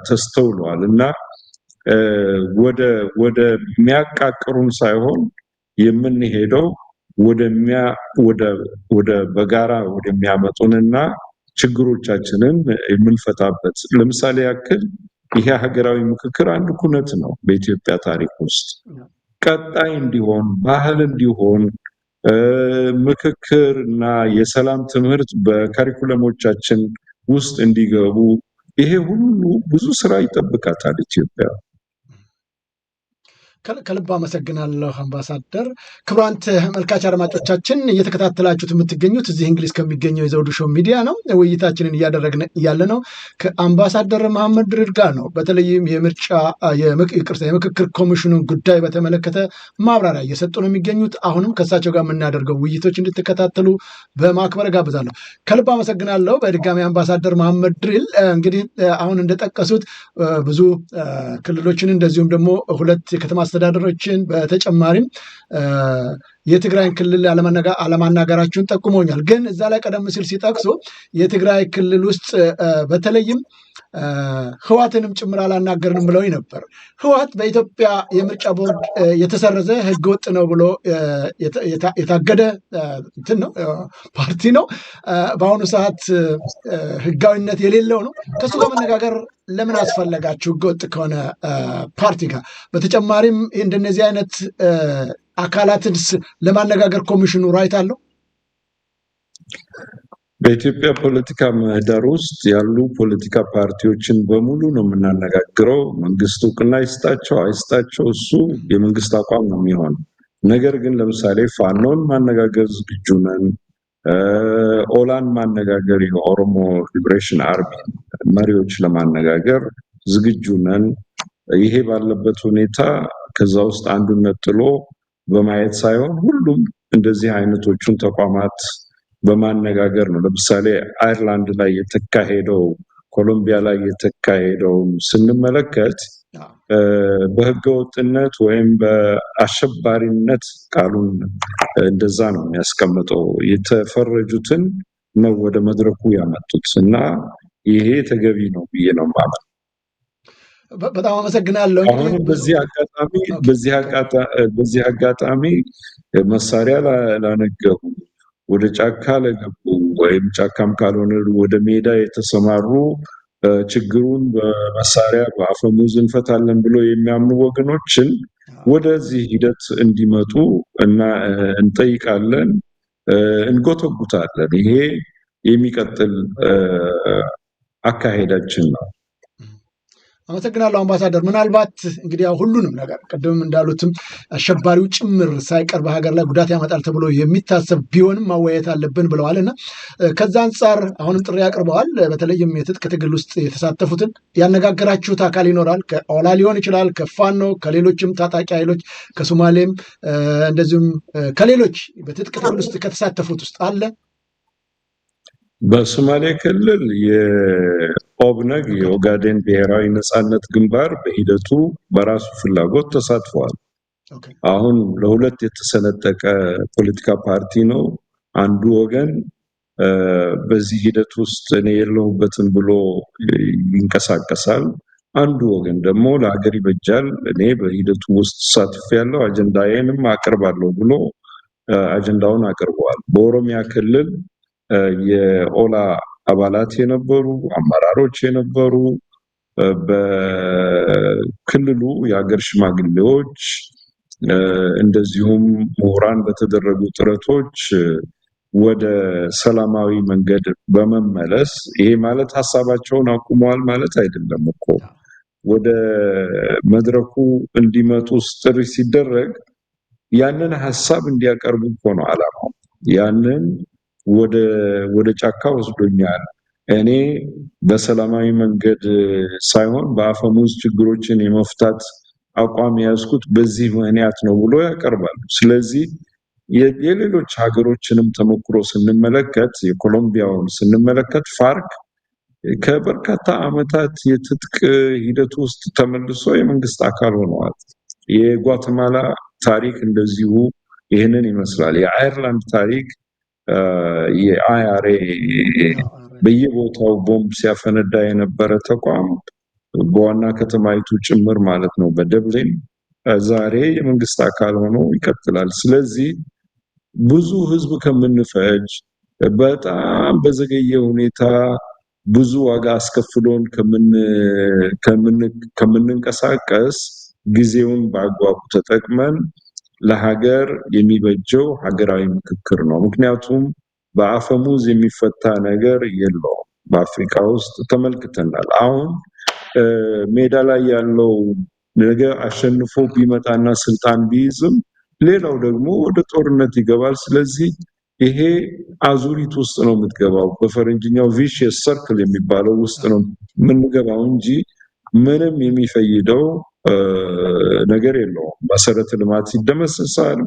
ተስተውለዋል እና ወደ የሚያቃቅሩን ሳይሆን የምንሄደው ወደ በጋራ ወደሚያመጡንና ችግሮቻችንን የምንፈታበት። ለምሳሌ ያክል ይሄ ሀገራዊ ምክክር አንድ ኩነት ነው በኢትዮጵያ ታሪክ ውስጥ ቀጣይ እንዲሆን ባህል እንዲሆን ምክክር እና የሰላም ትምህርት በካሪኩለሞቻችን ውስጥ እንዲገቡ ይሄ ሁሉ ብዙ ስራ ይጠብቃታል ኢትዮጵያ። ከልብ አመሰግናለሁ አምባሳደር። ክቡራን ተመልካች አድማጮቻችን እየተከታተላችሁት የምትገኙት እዚህ እንግሊዝ ከሚገኘው የዘውዱ ሾው ሚዲያ ነው። ውይይታችንን እያደረግን ያለ ነው ከአምባሳደር መሐመድ ድሪር ጋር ነው። በተለይም የምክክር ኮሚሽኑን ጉዳይ በተመለከተ ማብራሪያ እየሰጡ ነው የሚገኙት። አሁንም ከእሳቸው ጋር የምናደርገው ውይይቶች እንድትከታተሉ በማክበር ጋብዛለሁ። ከልብ አመሰግናለሁ በድጋሚ አምባሳደር መሐመድ ድሪር። እንግዲህ አሁን እንደጠቀሱት ብዙ ክልሎችን እንደዚሁም ደግሞ 2 የከተማ አስተዳደሮችን በተጨማሪም የትግራይን ክልል አለማናገራችሁን ጠቁሞኛል። ግን እዛ ላይ ቀደም ሲል ሲጠቅሱ የትግራይ ክልል ውስጥ በተለይም ህወሓትንም ጭምር አላናገርንም ብለው ነበር። ህወሓት በኢትዮጵያ የምርጫ ቦርድ የተሰረዘ ህገወጥ ነው ብሎ የታገደ እንትን ነው ፓርቲ ነው። በአሁኑ ሰዓት ህጋዊነት የሌለው ነው። ከሱ ጋር መነጋገር ለምን አስፈለጋችሁ? ህገወጥ ከሆነ ፓርቲ ጋር በተጨማሪም እንደነዚህ አይነት አካላትን ለማነጋገር ኮሚሽኑ ራይት አለው? በኢትዮጵያ ፖለቲካ ምህዳር ውስጥ ያሉ ፖለቲካ ፓርቲዎችን በሙሉ ነው የምናነጋግረው። መንግስት እውቅና ይስጣቸው አይስጣቸው እሱ የመንግስት አቋም ነው የሚሆን። ነገር ግን ለምሳሌ ፋኖን ማነጋገር ዝግጁ ነን። ኦላን ማነጋገር የኦሮሞ ሊብሬሽን አርሚ መሪዎች ለማነጋገር ዝግጁ ነን። ይሄ ባለበት ሁኔታ ከዛ ውስጥ አንዱን ነጥሎ በማየት ሳይሆን ሁሉም እንደዚህ አይነቶቹን ተቋማት በማነጋገር ነው። ለምሳሌ አየርላንድ ላይ የተካሄደው፣ ኮሎምቢያ ላይ የተካሄደው ስንመለከት በህገወጥነት ወይም በአሸባሪነት ቃሉን እንደዛ ነው የሚያስቀምጠው የተፈረጁትን ነው ወደ መድረኩ ያመጡት እና ይሄ ተገቢ ነው ብዬ ነው ማለት። በጣም አመሰግናለሁ። አሁን በዚህ አጋጣሚ መሳሪያ ላነገቡ፣ ወደ ጫካ ለገቡ ወይም ጫካም ካልሆነ ወደ ሜዳ የተሰማሩ ችግሩን በመሳሪያ በአፈሙዝ እንፈታለን ብሎ የሚያምኑ ወገኖችን ወደዚህ ሂደት እንዲመጡ እና እንጠይቃለን፣ እንጎተጉታለን። ይሄ የሚቀጥል አካሄዳችን ነው። አመሰግናለሁ አምባሳደር። ምናልባት እንግዲህ ሁሉንም ነገር ቅድም እንዳሉትም አሸባሪው ጭምር ሳይቀር በሀገር ላይ ጉዳት ያመጣል ተብሎ የሚታሰብ ቢሆንም ማወያየት አለብን ብለዋል እና ከዛ አንጻር አሁንም ጥሪ አቅርበዋል። በተለይም የትጥቅ ትግል ውስጥ የተሳተፉትን ያነጋገራችሁት አካል ይኖራል? ከኦላ ሊሆን ይችላል፣ ከፋኖ፣ ከሌሎችም ታጣቂ ኃይሎች ከሶማሌም እንደዚሁም ከሌሎች በትጥቅ ትግል ውስጥ ከተሳተፉት ውስጥ አለ? በሶማሌ ክልል የኦብነግ የኦጋዴን ብሔራዊ ነጻነት ግንባር በሂደቱ በራሱ ፍላጎት ተሳትፈዋል። አሁን ለሁለት የተሰነጠቀ ፖለቲካ ፓርቲ ነው። አንዱ ወገን በዚህ ሂደት ውስጥ እኔ የለሁበትም ብሎ ይንቀሳቀሳል። አንዱ ወገን ደግሞ ለሀገር ይበጃል፣ እኔ በሂደቱ ውስጥ ተሳትፌያለሁ፣ አጀንዳዬንም አቀርባለሁ ብሎ አጀንዳውን አቅርበዋል። በኦሮሚያ ክልል የኦላ አባላት የነበሩ አመራሮች የነበሩ በክልሉ የሀገር ሽማግሌዎች እንደዚሁም ምሁራን በተደረጉ ጥረቶች ወደ ሰላማዊ መንገድ በመመለስ ይሄ ማለት ሀሳባቸውን አቁመዋል ማለት አይደለም እኮ ወደ መድረኩ እንዲመጡ ጥሪ ሲደረግ ያንን ሀሳብ እንዲያቀርቡ እኮ ነው ዓላማው። ያንን ወደ ጫካ ወስዶኛል፣ እኔ በሰላማዊ መንገድ ሳይሆን በአፈሙዝ ችግሮችን የመፍታት አቋም ያዝኩት በዚህ ምክንያት ነው ብሎ ያቀርባሉ። ስለዚህ የሌሎች ሀገሮችንም ተሞክሮ ስንመለከት፣ የኮሎምቢያውን ስንመለከት ፋርክ ከበርካታ ዓመታት የትጥቅ ሂደት ውስጥ ተመልሶ የመንግስት አካል ሆነዋል። የጓተማላ ታሪክ እንደዚሁ ይህንን ይመስላል። የአየርላንድ ታሪክ የአይአርኤ በየቦታው ቦምብ ሲያፈነዳ የነበረ ተቋም በዋና ከተማይቱ ጭምር ማለት ነው በደብሊን ዛሬ የመንግስት አካል ሆኖ ይቀጥላል። ስለዚህ ብዙ ህዝብ ከምንፈጅ በጣም በዘገየ ሁኔታ ብዙ ዋጋ አስከፍሎን ከምንንቀሳቀስ ጊዜውን በአግባቡ ተጠቅመን ለሀገር የሚበጀው ሀገራዊ ምክክር ነው። ምክንያቱም በአፈሙዝ የሚፈታ ነገር የለውም። በአፍሪካ ውስጥ ተመልክተናል። አሁን ሜዳ ላይ ያለው ነገ አሸንፎ ቢመጣና ስልጣን ቢይዝም ሌላው ደግሞ ወደ ጦርነት ይገባል። ስለዚህ ይሄ አዙሪት ውስጥ ነው የምትገባው። በፈረንጅኛው ቪሺየስ ሰርክል የሚባለው ውስጥ ነው የምንገባው እንጂ ምንም የሚፈይደው ነገር የለውም። መሰረተ ልማት ይደመሰሳል፣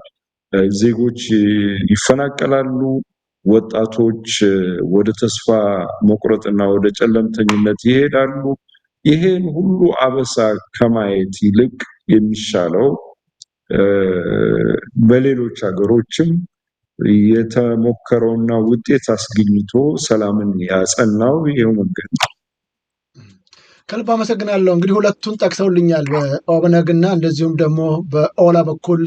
ዜጎች ይፈናቀላሉ፣ ወጣቶች ወደ ተስፋ መቁረጥና ወደ ጨለምተኝነት ይሄዳሉ። ይሄን ሁሉ አበሳ ከማየት ይልቅ የሚሻለው በሌሎች ሀገሮችም የተሞከረውና ውጤት አስገኝቶ ሰላምን ያጸናው ይሄው መንገድ ነው። ከልብ አመሰግናለሁ። እንግዲህ ሁለቱን ጠቅሰውልኛል፣ በኦብነግና እንደዚሁም ደግሞ በኦላ በኩል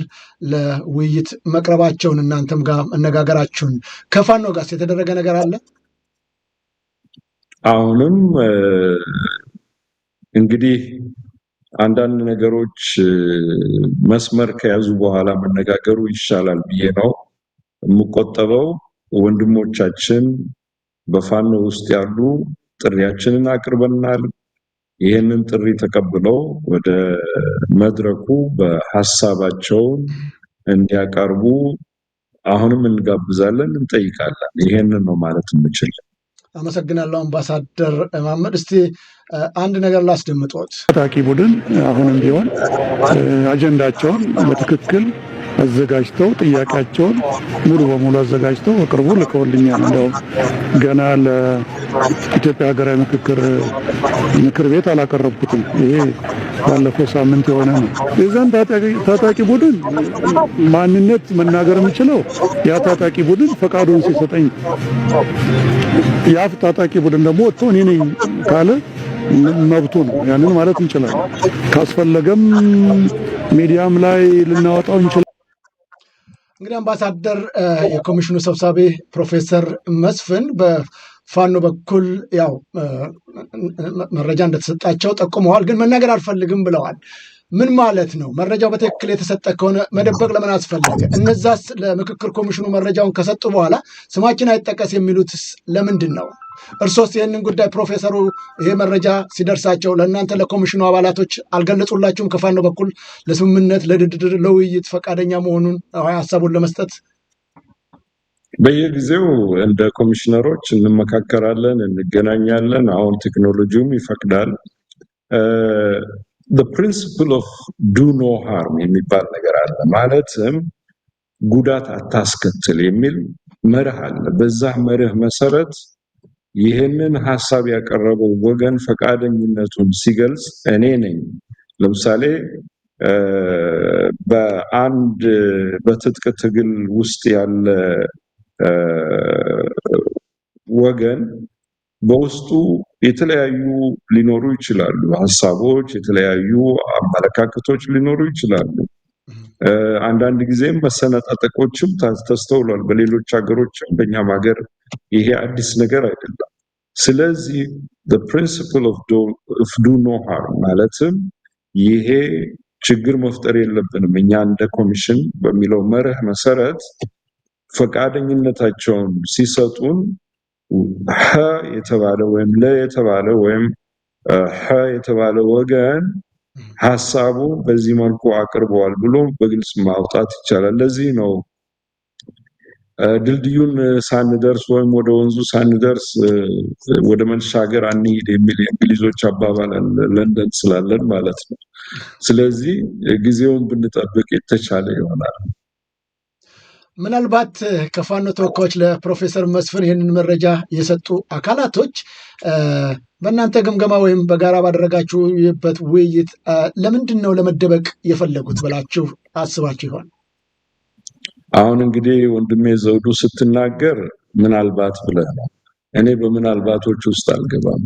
ለውይይት መቅረባቸውን እናንተም ጋር መነጋገራችሁን። ከፋኖ ጋር የተደረገ ነገር አለ? አሁንም እንግዲህ አንዳንድ ነገሮች መስመር ከያዙ በኋላ መነጋገሩ ይሻላል ብዬ ነው የምቆጠበው። ወንድሞቻችን በፋኖ ውስጥ ያሉ ጥሪያችንን አቅርበናል። ይህንን ጥሪ ተቀብለው ወደ መድረኩ በሐሳባቸውን እንዲያቀርቡ አሁንም እንጋብዛለን፣ እንጠይቃለን። ይሄንን ነው ማለት የምችል። አመሰግናለሁ አምባሳደር መሐመድ። እስቲ አንድ ነገር ላስደምጦት። ታጣቂ ቡድን አሁንም ቢሆን አጀንዳቸውን በትክክል አዘጋጅተው ጥያቄያቸውን ሙሉ በሙሉ አዘጋጅተው በቅርቡ ልከውልኛል። እንደው ገና ለኢትዮጵያ ሀገራዊ ምክር ቤት አላቀረብኩትም። ይሄ ባለፈው ሳምንት የሆነ ነው። የዛን ታጣቂ ቡድን ማንነት መናገር የምችለው ያ ታጣቂ ቡድን ፈቃዱን ሲሰጠኝ፣ ያ ታጣቂ ቡድን ደግሞ ወጥቶ እኔ ነኝ ካለ መብቱ ነው። ያንን ማለት እንችላለን። ካስፈለገም ሚዲያም ላይ ልናወጣው እንችላለን። እንግዲህ አምባሳደር የኮሚሽኑ ሰብሳቢ ፕሮፌሰር መስፍን በፋኖ በኩል ያው መረጃ እንደተሰጣቸው ጠቁመዋል፣ ግን መናገር አልፈልግም ብለዋል። ምን ማለት ነው? መረጃው በትክክል የተሰጠ ከሆነ መደበቅ ለምን አስፈለገ? እነዛስ ለምክክር ኮሚሽኑ መረጃውን ከሰጡ በኋላ ስማችን አይጠቀስ የሚሉትስ ለምንድን ነው? እርሶስ ይህንን ጉዳይ ፕሮፌሰሩ ይሄ መረጃ ሲደርሳቸው ለእናንተ ለኮሚሽኑ አባላቶች አልገለጹላችሁም? ከፋኖ በኩል ለስምምነት፣ ለድርድር፣ ለውይይት ፈቃደኛ መሆኑን ሀሳቡን ለመስጠት በየጊዜው እንደ ኮሚሽነሮች እንመካከራለን፣ እንገናኛለን። አሁን ቴክኖሎጂውም ይፈቅዳል። the principle of do no harm የሚባል ነገር አለ። ማለትም ጉዳት አታስከትል የሚል መርህ አለ። በዛ መርህ መሰረት ይህንን ሐሳብ ያቀረበው ወገን ፈቃደኝነቱን ሲገልጽ እኔ ነኝ። ለምሳሌ በአንድ በትጥቅ ትግል ውስጥ ያለ ወገን በውስጡ የተለያዩ ሊኖሩ ይችላሉ፣ ሐሳቦች፣ የተለያዩ አመለካከቶች ሊኖሩ ይችላሉ። አንዳንድ ጊዜም መሰነጣጠቆችም ተስተውሏል። በሌሎች ሀገሮችም በእኛም ሀገር ይሄ አዲስ ነገር አይደለም። ስለዚህ the principle of do no harm ማለትም ይሄ ችግር መፍጠር የለብንም እኛ እንደ ኮሚሽን በሚለው መርህ መሰረት ፈቃደኝነታቸውን ሲሰጡን ሀ የተባለ ወይም ለ የተባለ ወይም ሀ የተባለ ወገን ሐሳቡ በዚህ መልኩ አቅርበዋል ብሎ በግልጽ ማውጣት ይቻላል። ለዚህ ነው ድልድዩን ሳንደርስ ወይም ወደ ወንዙ ሳንደርስ ወደ መሻገር አንሄድ የሚል እንግሊዞች አባባል ለንደን ስላለን ማለት ነው። ስለዚህ ጊዜውን ብንጠብቅ የተቻለ ይሆናል። ምናልባት ከፋኖ ተወካዮች ለፕሮፌሰር መስፍን ይህንን መረጃ የሰጡ አካላቶች በእናንተ ግምገማ ወይም በጋራ ባደረጋችሁበት ውይይት ለምንድን ነው ለመደበቅ የፈለጉት ብላችሁ አስባችሁ ይሆን? አሁን እንግዲህ ወንድሜ ዘውዱ ስትናገር ምናልባት ብለህ ነው። እኔ በምናልባቶች ውስጥ አልገባም።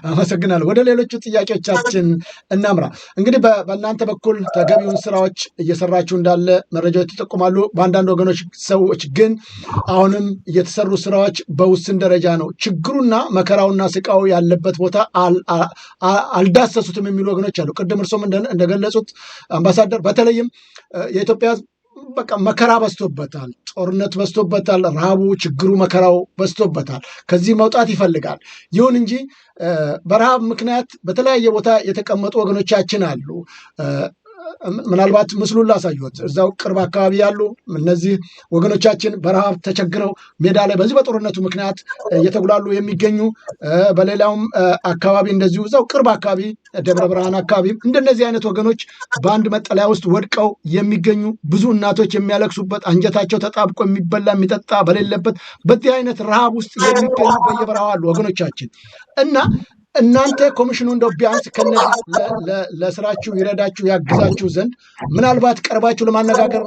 አመሰግናለሁ። ወደ ሌሎቹ ጥያቄዎቻችን እናምራ። እንግዲህ በእናንተ በኩል ተገቢውን ስራዎች እየሰራችሁ እንዳለ መረጃዎች ይጠቁማሉ። በአንዳንድ ወገኖች ሰዎች ግን አሁንም የተሰሩ ስራዎች በውስን ደረጃ ነው፣ ችግሩና መከራውና ስቃው ያለበት ቦታ አልዳሰሱትም የሚሉ ወገኖች አሉ። ቅድም እርሶም እንደገለጹት አምባሳደር፣ በተለይም የኢትዮጵያ በቃ መከራ በዝቶበታል፣ ጦርነት በዝቶበታል፣ ረሃቡ፣ ችግሩ፣ መከራው በዝቶበታል። ከዚህ መውጣት ይፈልጋል። ይሁን እንጂ በረሃብ ምክንያት በተለያየ ቦታ የተቀመጡ ወገኖቻችን አሉ። ምናልባት ምስሉን ላሳዩት። እዛው ቅርብ አካባቢ ያሉ እነዚህ ወገኖቻችን በረሃብ ተቸግረው ሜዳ ላይ በዚህ በጦርነቱ ምክንያት እየተጉላሉ የሚገኙ፣ በሌላውም አካባቢ እንደዚሁ እዛው ቅርብ አካባቢ ደብረ ብርሃን አካባቢ እንደነዚህ አይነት ወገኖች በአንድ መጠለያ ውስጥ ወድቀው የሚገኙ ብዙ እናቶች የሚያለቅሱበት፣ አንጀታቸው ተጣብቆ የሚበላ የሚጠጣ በሌለበት በዚህ አይነት ረሃብ ውስጥ የሚገኙ በየበረሃው አሉ ወገኖቻችን እና እናንተ ኮሚሽኑ እንደው ቢያንስ ከነዚህ ለስራችሁ ይረዳችሁ ያግዛችሁ ዘንድ ምናልባት ቀርባችሁ ለማነጋገር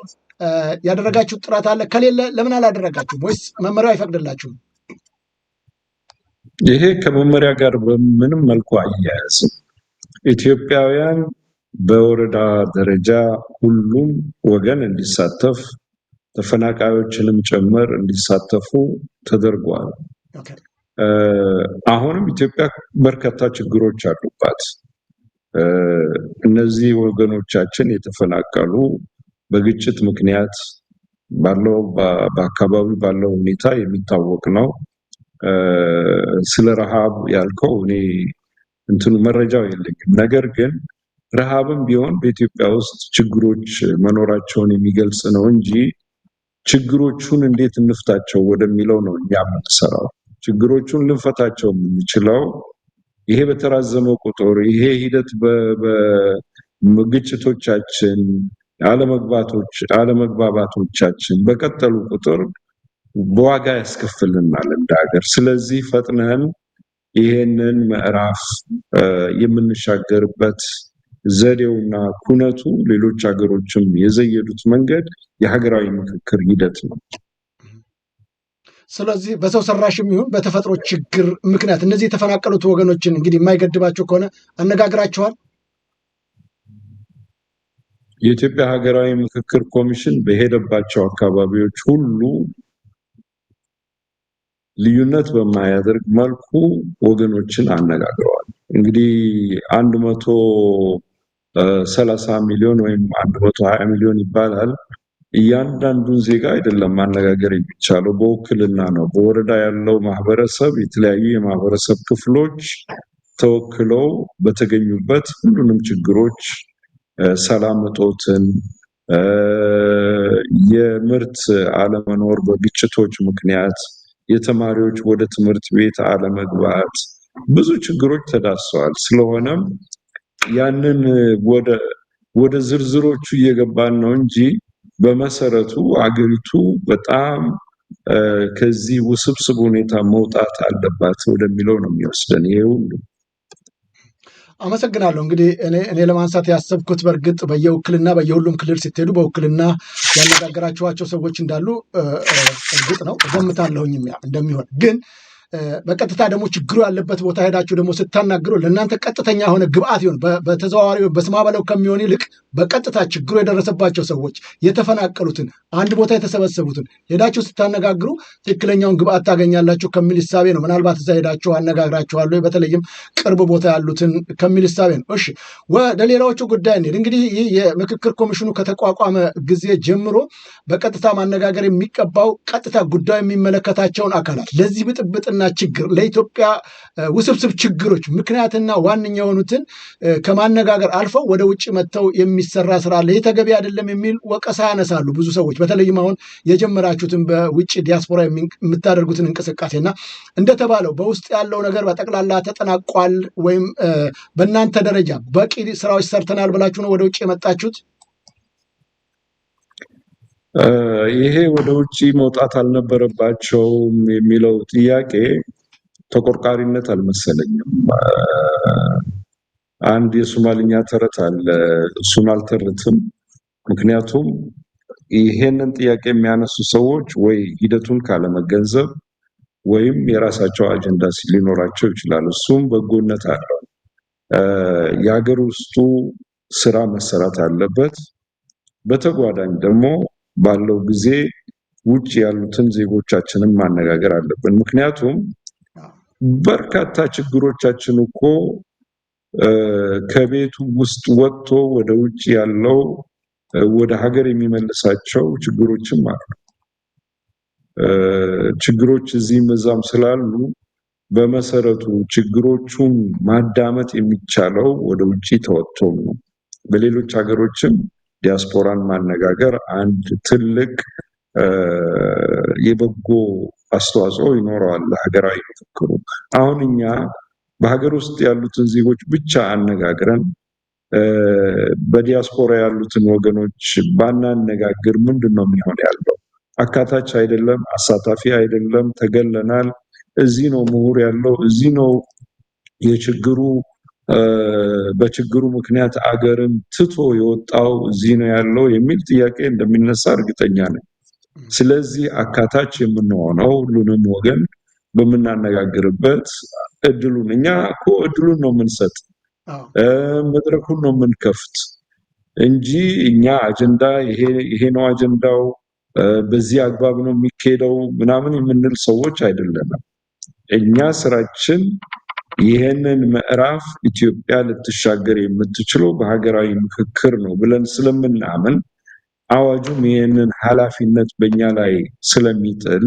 ያደረጋችሁ ጥረት አለ? ከሌለ ለምን አላደረጋችሁም? ወይስ መመሪያው አይፈቅድላችሁም? ይሄ ከመመሪያ ጋር በምንም መልኩ አያያዝም። ኢትዮጵያውያን በወረዳ ደረጃ ሁሉም ወገን እንዲሳተፍ፣ ተፈናቃዮችንም ጭምር እንዲሳተፉ ተደርጓል። አሁንም ኢትዮጵያ በርካታ ችግሮች አሉባት። እነዚህ ወገኖቻችን የተፈናቀሉ በግጭት ምክንያት ባለው በአካባቢ ባለው ሁኔታ የሚታወቅ ነው። ስለ ረሃብ ያልከው እኔ መረጃው የለኝም። ነገር ግን ረሃብም ቢሆን በኢትዮጵያ ውስጥ ችግሮች መኖራቸውን የሚገልጽ ነው እንጂ ችግሮቹን እንዴት እንፍታቸው ወደሚለው ነው እኛ የምንሰራው። ችግሮቹን ልንፈታቸው የምንችለው ይሄ በተራዘመ ቁጥር ይሄ ሂደት በግጭቶቻችን አለመግባባቶቻችን በቀጠሉ ቁጥር በዋጋ ያስከፍልናል እንደ ሀገር። ስለዚህ ፈጥነን ይሄንን ምዕራፍ የምንሻገርበት ዘዴውና ኩነቱ ሌሎች ሀገሮችም የዘየዱት መንገድ የሀገራዊ ምክክር ሂደት ነው። ስለዚህ በሰው ሰራሽም ይሁን በተፈጥሮ ችግር ምክንያት እነዚህ የተፈናቀሉት ወገኖችን እንግዲህ የማይገድባቸው ከሆነ አነጋግራቸዋል። የኢትዮጵያ ሀገራዊ ምክክር ኮሚሽን በሄደባቸው አካባቢዎች ሁሉ ልዩነት በማያደርግ መልኩ ወገኖችን አነጋግረዋል። እንግዲህ 130 ሚሊዮን ወይም 120 ሚሊዮን ይባላል። እያንዳንዱን ዜጋ አይደለም ማነጋገር የሚቻለው፣ በውክልና ነው። በወረዳ ያለው ማህበረሰብ የተለያዩ የማህበረሰብ ክፍሎች ተወክለው በተገኙበት ሁሉንም ችግሮች፣ ሰላም እጦትን፣ የምርት አለመኖር በግጭቶች ምክንያት፣ የተማሪዎች ወደ ትምህርት ቤት አለመግባት፣ ብዙ ችግሮች ተዳስሰዋል። ስለሆነም ያንን ወደ ዝርዝሮቹ እየገባን ነው እንጂ በመሰረቱ አገሪቱ በጣም ከዚህ ውስብስብ ሁኔታ መውጣት አለባት ወደሚለው ነው የሚወስደን ይሄ ሁሉ። አመሰግናለሁ። እንግዲህ እኔ ለማንሳት ያሰብኩት በእርግጥ በየውክልና በየሁሉም ክልል ስትሄዱ በውክልና ያነጋገራችኋቸው ሰዎች እንዳሉ እርግጥ ነው እገምታለሁኝም እንደሚሆን ግን በቀጥታ ደግሞ ችግሩ ያለበት ቦታ ሄዳችሁ ደግሞ ስታናግሩ ለእናንተ ቀጥተኛ የሆነ ግብአት ይሆን በተዘዋዋሪ በስማ በለው ከሚሆን ይልቅ በቀጥታ ችግሩ የደረሰባቸው ሰዎች የተፈናቀሉትን አንድ ቦታ የተሰበሰቡትን ሄዳችሁ ስታነጋግሩ ትክክለኛውን ግብአት ታገኛላችሁ ከሚል እሳቤ ነው። ምናልባት እዛ ሄዳችሁ አነጋግራችኋለሁ በተለይም ቅርብ ቦታ ያሉትን ከሚል እሳቤ ነው። እሺ ወደ ሌላዎቹ ጉዳይ እንሂድ። እንግዲህ ይህ የምክክር ኮሚሽኑ ከተቋቋመ ጊዜ ጀምሮ በቀጥታ ማነጋገር የሚቀባው ቀጥታ ጉዳዩ የሚመለከታቸውን አካላት ለዚህ ብጥብጥና ችግር ለኢትዮጵያ ውስብስብ ችግሮች ምክንያትና ዋነኛ የሆኑትን ከማነጋገር አልፈው ወደ ውጭ መጥተው የሚሰራ ስራ አለ። ይህ ተገቢ አይደለም የሚል ወቀሳ ያነሳሉ ብዙ ሰዎች። በተለይም አሁን የጀመራችሁትን በውጭ ዲያስፖራ የምታደርጉትን እንቅስቃሴና እንደተባለው በውስጥ ያለው ነገር በጠቅላላ ተጠናቋል ወይም በእናንተ ደረጃ በቂ ስራዎች ሰርተናል ብላችሁ ነው ወደ ውጭ የመጣችሁት? ይሄ ወደ ውጭ መውጣት አልነበረባቸውም የሚለው ጥያቄ ተቆርቋሪነት አልመሰለኝም። አንድ የሶማሊኛ ተረት አለ፣ እሱን አልተርትም። ምክንያቱም ይሄንን ጥያቄ የሚያነሱ ሰዎች ወይ ሂደቱን ካለመገንዘብ ወይም የራሳቸው አጀንዳ ሊኖራቸው ይችላል። እሱም በጎነት አለው። የሀገር ውስጡ ስራ መሰራት አለበት። በተጓዳኝ ደግሞ ባለው ጊዜ ውጭ ያሉትን ዜጎቻችንን ማነጋገር አለብን። ምክንያቱም በርካታ ችግሮቻችን እኮ ከቤቱ ውስጥ ወጥቶ ወደ ውጭ ያለው ወደ ሀገር የሚመልሳቸው ችግሮችም አሉ። ችግሮች እዚህም እዛም ስላሉ በመሰረቱ ችግሮቹን ማዳመጥ የሚቻለው ወደ ውጭ ተወጥቶ ነው። በሌሎች ሀገሮችም ዲያስፖራን ማነጋገር አንድ ትልቅ የበጎ አስተዋጽኦ ይኖረዋል ለሀገራዊ ምክክሩ። አሁን እኛ በሀገር ውስጥ ያሉትን ዜጎች ብቻ አነጋግረን በዲያስፖራ ያሉትን ወገኖች ባናነጋግር ምንድን ነው የሚሆን ያለው? አካታች አይደለም፣ አሳታፊ አይደለም። ተገለናል። እዚህ ነው ምሁር ያለው፣ እዚህ ነው የችግሩ በችግሩ ምክንያት አገርን ትቶ የወጣው እዚህ ነው ያለው የሚል ጥያቄ እንደሚነሳ እርግጠኛ ነኝ። ስለዚህ አካታች የምንሆነው ሁሉንም ወገን በምናነጋግርበት እድሉን እኛ እኮ እድሉን ነው የምንሰጥ፣ መድረኩን ነው የምንከፍት እንጂ እኛ አጀንዳ ይሄ ነው አጀንዳው በዚህ አግባብ ነው የሚካሄደው ምናምን የምንል ሰዎች አይደለንም። እኛ ስራችን ይሄንን ምዕራፍ ኢትዮጵያ ልትሻገር የምትችለው በሀገራዊ ምክክር ነው ብለን ስለምናምን አዋጁም ይሄንን ኃላፊነት በእኛ ላይ ስለሚጥል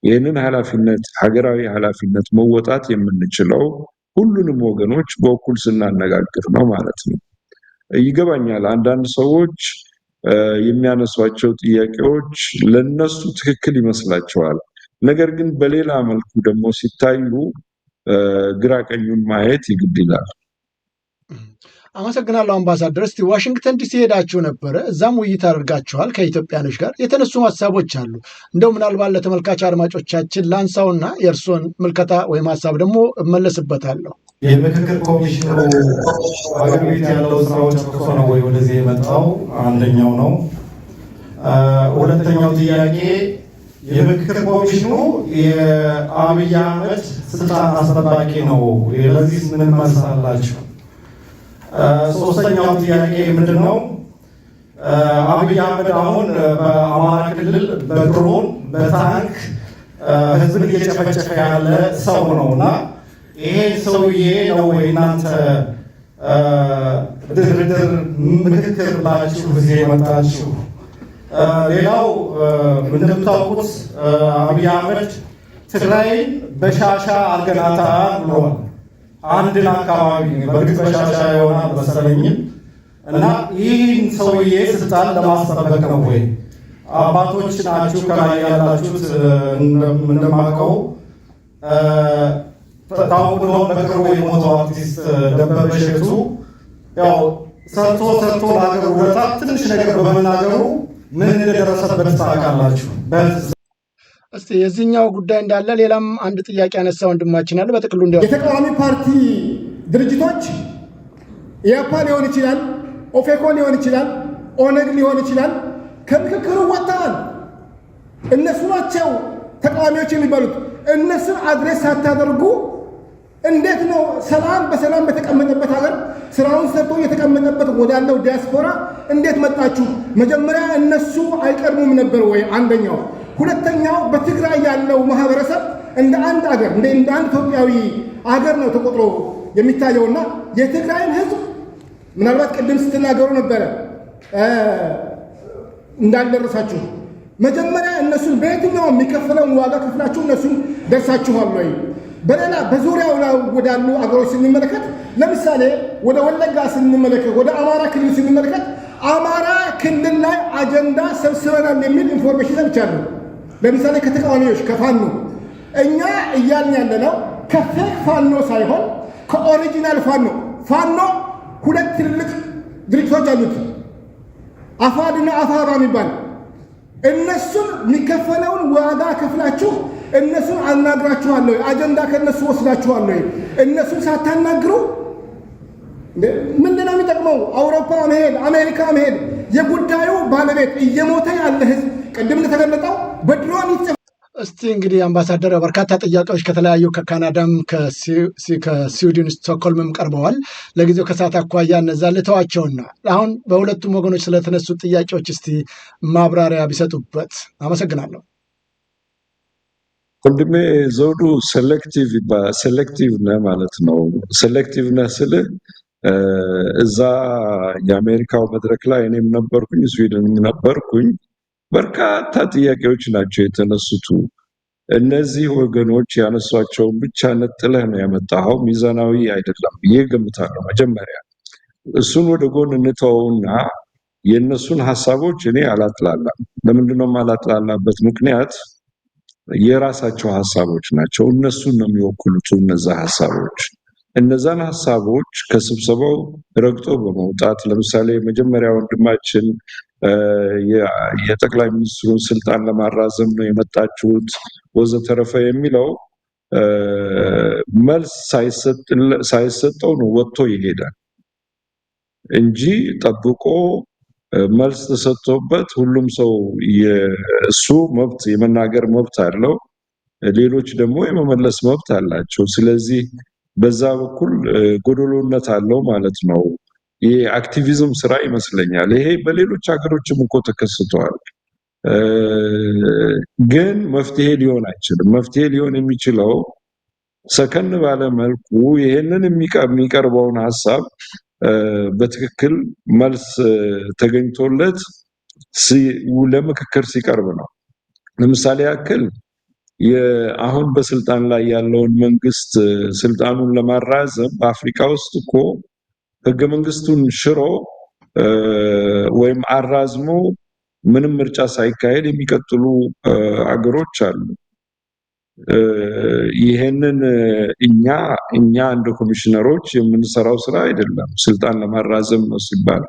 ይሄንን ኃላፊነት ሀገራዊ ኃላፊነት መወጣት የምንችለው ሁሉንም ወገኖች በኩል ስናነጋግር ነው ማለት ነው። ይገባኛል። አንዳንድ ሰዎች የሚያነሷቸው ጥያቄዎች ለነሱ ትክክል ይመስላቸዋል። ነገር ግን በሌላ መልኩ ደግሞ ሲታዩ ግራ ቀኙን ማየት ይግድ ይላል። አመሰግናለሁ አምባሳደር። እስቲ ዋሽንግተን ዲሲ ሄዳችሁ ነበረ፣ እዛም ውይይት አድርጋችኋል ከኢትዮጵያኖች ጋር። የተነሱ ሀሳቦች አሉ። እንደው ምናልባት ለተመልካች አድማጮቻችን ላንሳውና የእርስዎን ምልከታ ወይም ሀሳብ ደግሞ እመለስበታለሁ። የምክክር ኮሚሽኑ አገር ቤት ያለው ስራዎች ጨርሶ ነው ወይ ወደዚህ የመጣው? አንደኛው ነው። ሁለተኛው ጥያቄ የምክክር ኮሚሽኑ የአብይ አህመድ ስልጣን አስጠባቂ ነው፣ ለዚህ ምን መልስ አላችሁ? ሶስተኛው ጥያቄ ምንድን ነው? አብይ አህመድ አሁን በአማራ ክልል በድሮን በታንክ ህዝብን እየጨፈጨፈ ያለ ሰው ነው እና ይሄ ሰውዬ ነው ወይ እናንተ ድርድር ምክክር ብላችሁ ጊዜ የመጣችሁ? ሌላው እንደምታውቁት አብይ አህመድ ትግራይን በሻሻ አርገናታል ብሏል። አንድን አካባቢ በእርግጥ በሻሻ ይሆናል መሰለኝም እና ይህን ሰውዬ ስልጣን ለማስጠበቅ ነው ወይ? አባቶች ናችሁ ከላይ ያላችሁት እንደማውቀው ታውቁ ነው። በቅርቡ የሞተው አርቲስት ደበበ እሸቱ ያው ሰርቶ ለሀገሩ ውለታ ትንሽ ነገር በመናገሩ ምን እንደደረሰበት ታውቃላችሁ። እስቲ የዚህኛው ጉዳይ እንዳለ ሌላም አንድ ጥያቄ ያነሳ ወንድማችን አለ። በጥቅሉ የተቃዋሚ ፓርቲ ድርጅቶች ኢያፓ ሊሆን ይችላል፣ ኦፌኮ ሊሆን ይችላል፣ ኦነግ ሊሆን ይችላል፣ ከምክክሩ ወጥተዋል። እነሱ ናቸው ተቃዋሚዎች የሚባሉት። እነሱን አድሬስ ሳታደርጉ እንዴት ነው ሰላም በሰላም በተቀመጠበት ሀገር ስራውን ሰርቶ የተቀመጠበት ወዳለው ዲያስፖራ እንዴት መጣችሁ? መጀመሪያ እነሱ አይቀድሙም ነበር ወይ? አንደኛው። ሁለተኛው በትግራይ ያለው ማህበረሰብ እንደ አንድ አገር እንደ አንድ ኢትዮጵያዊ አገር ነው ተቆጥሮ የሚታየውና የትግራይን ህዝብ ምናልባት ቅድም ስትናገሩ ነበረ እንዳልደረሳችሁ መጀመሪያ እነሱን በየትኛው የሚከፈለውን ዋጋ ከፍላችሁ እነሱን ደርሳችኋል ወይ? በሌላ በዙሪያው ላይ ወዳሉ አገሮች ስንመለከት ለምሳሌ ወደ ወለጋ ስንመለከት፣ ወደ አማራ ክልል ስንመለከት አማራ ክልል ላይ አጀንዳ ሰብስበናል የሚል ኢንፎርሜሽን ሰምቻለሁ። ለምሳሌ ከተቃዋሚዎች ከፋኖ እኛ እያልን ያለነው ከፌክ ፋኖ ሳይሆን ከኦሪጂናል ፋኖ ሁለት ትልልቅ ድርጅቶች አሉት፣ አፋድና አፋባ የሚባል እነሱን የሚከፈለውን ዋጋ ከፍላችሁ እነሱን አናግራችኋለሁ፣ አጀንዳ ከነሱ ወስዳችኋለሁ። እነሱን ሳታናግሩ ምንድነው የሚጠቅመው? አውሮፓ መሄድ፣ አሜሪካ መሄድ። የጉዳዩ ባለቤት እየሞተ ያለ ህዝብ ቅድም እንደተገለጠው በድሮን እስቲ እንግዲህ አምባሳደር በርካታ ጥያቄዎች ከተለያዩ ከካናዳም ከስዊድን ስቶክሆልምም ቀርበዋል። ለጊዜው ከሰዓት አኳያ እነዛ ልተዋቸውና አሁን በሁለቱም ወገኖች ስለተነሱ ጥያቄዎች እስቲ ማብራሪያ ቢሰጡበት አመሰግናለሁ። ወንድሜ ዘውዱ ሴሌክቲቭ ነህ ማለት ነው። ሴሌክቲቭ ነህ ስልህ እዛ የአሜሪካው መድረክ ላይ እኔም ነበርኩኝ፣ ስዊድንም ነበርኩኝ። በርካታ ጥያቄዎች ናቸው የተነሱት። እነዚህ ወገኖች ያነሷቸውን ብቻ ነጥለህ ነው ያመጣኸው። ሚዛናዊ አይደለም ብዬ ገምታለሁ። መጀመሪያ እሱን ወደ ጎን እንተውና የእነሱን ሀሳቦች እኔ አላጥላላም። ለምንድነው የማላጥላላበት ምክንያት? የራሳቸው ሀሳቦች ናቸው። እነሱን ነው የሚወክሉት። እነዛን ሀሳቦች ከስብሰባው ረግጦ በመውጣት ለምሳሌ መጀመሪያ ወንድማችን የጠቅላይ ሚኒስትሩን ስልጣን ለማራዘም ነው የመጣችሁት ወዘተረፈ የሚለው መልስ ሳይሰጠው ነው ወጥቶ ይሄዳል እንጂ ጠብቆ መልስ ተሰጥቶበት ሁሉም ሰው የእሱ መብት የመናገር መብት አለው፣ ሌሎች ደግሞ የመመለስ መብት አላቸው። ስለዚህ በዛ በኩል ጎደሎነት አለው ማለት ነው። የአክቲቪዝም ስራ ይመስለኛል። ይሄ በሌሎች ሀገሮችም እኮ ተከስቷል። ግን መፍትሄ ሊሆን አይችልም። መፍትሄ ሊሆን የሚችለው ሰከን ባለ መልኩ ይሄንን የሚቀርበውን ሀሳብ በትክክል መልስ ተገኝቶለት ለምክክር ሲቀርብ ነው። ለምሳሌ ያክል አሁን በስልጣን ላይ ያለውን መንግስት ስልጣኑን ለማራዘም በአፍሪካ ውስጥ እኮ ህገ መንግስቱን ሽሮ ወይም አራዝሞ ምንም ምርጫ ሳይካሄድ የሚቀጥሉ አገሮች አሉ። ይሄንን እኛ እንደ ኮሚሽነሮች የምንሰራው ስራ አይደለም። ስልጣን ለማራዘም ነው ሲባል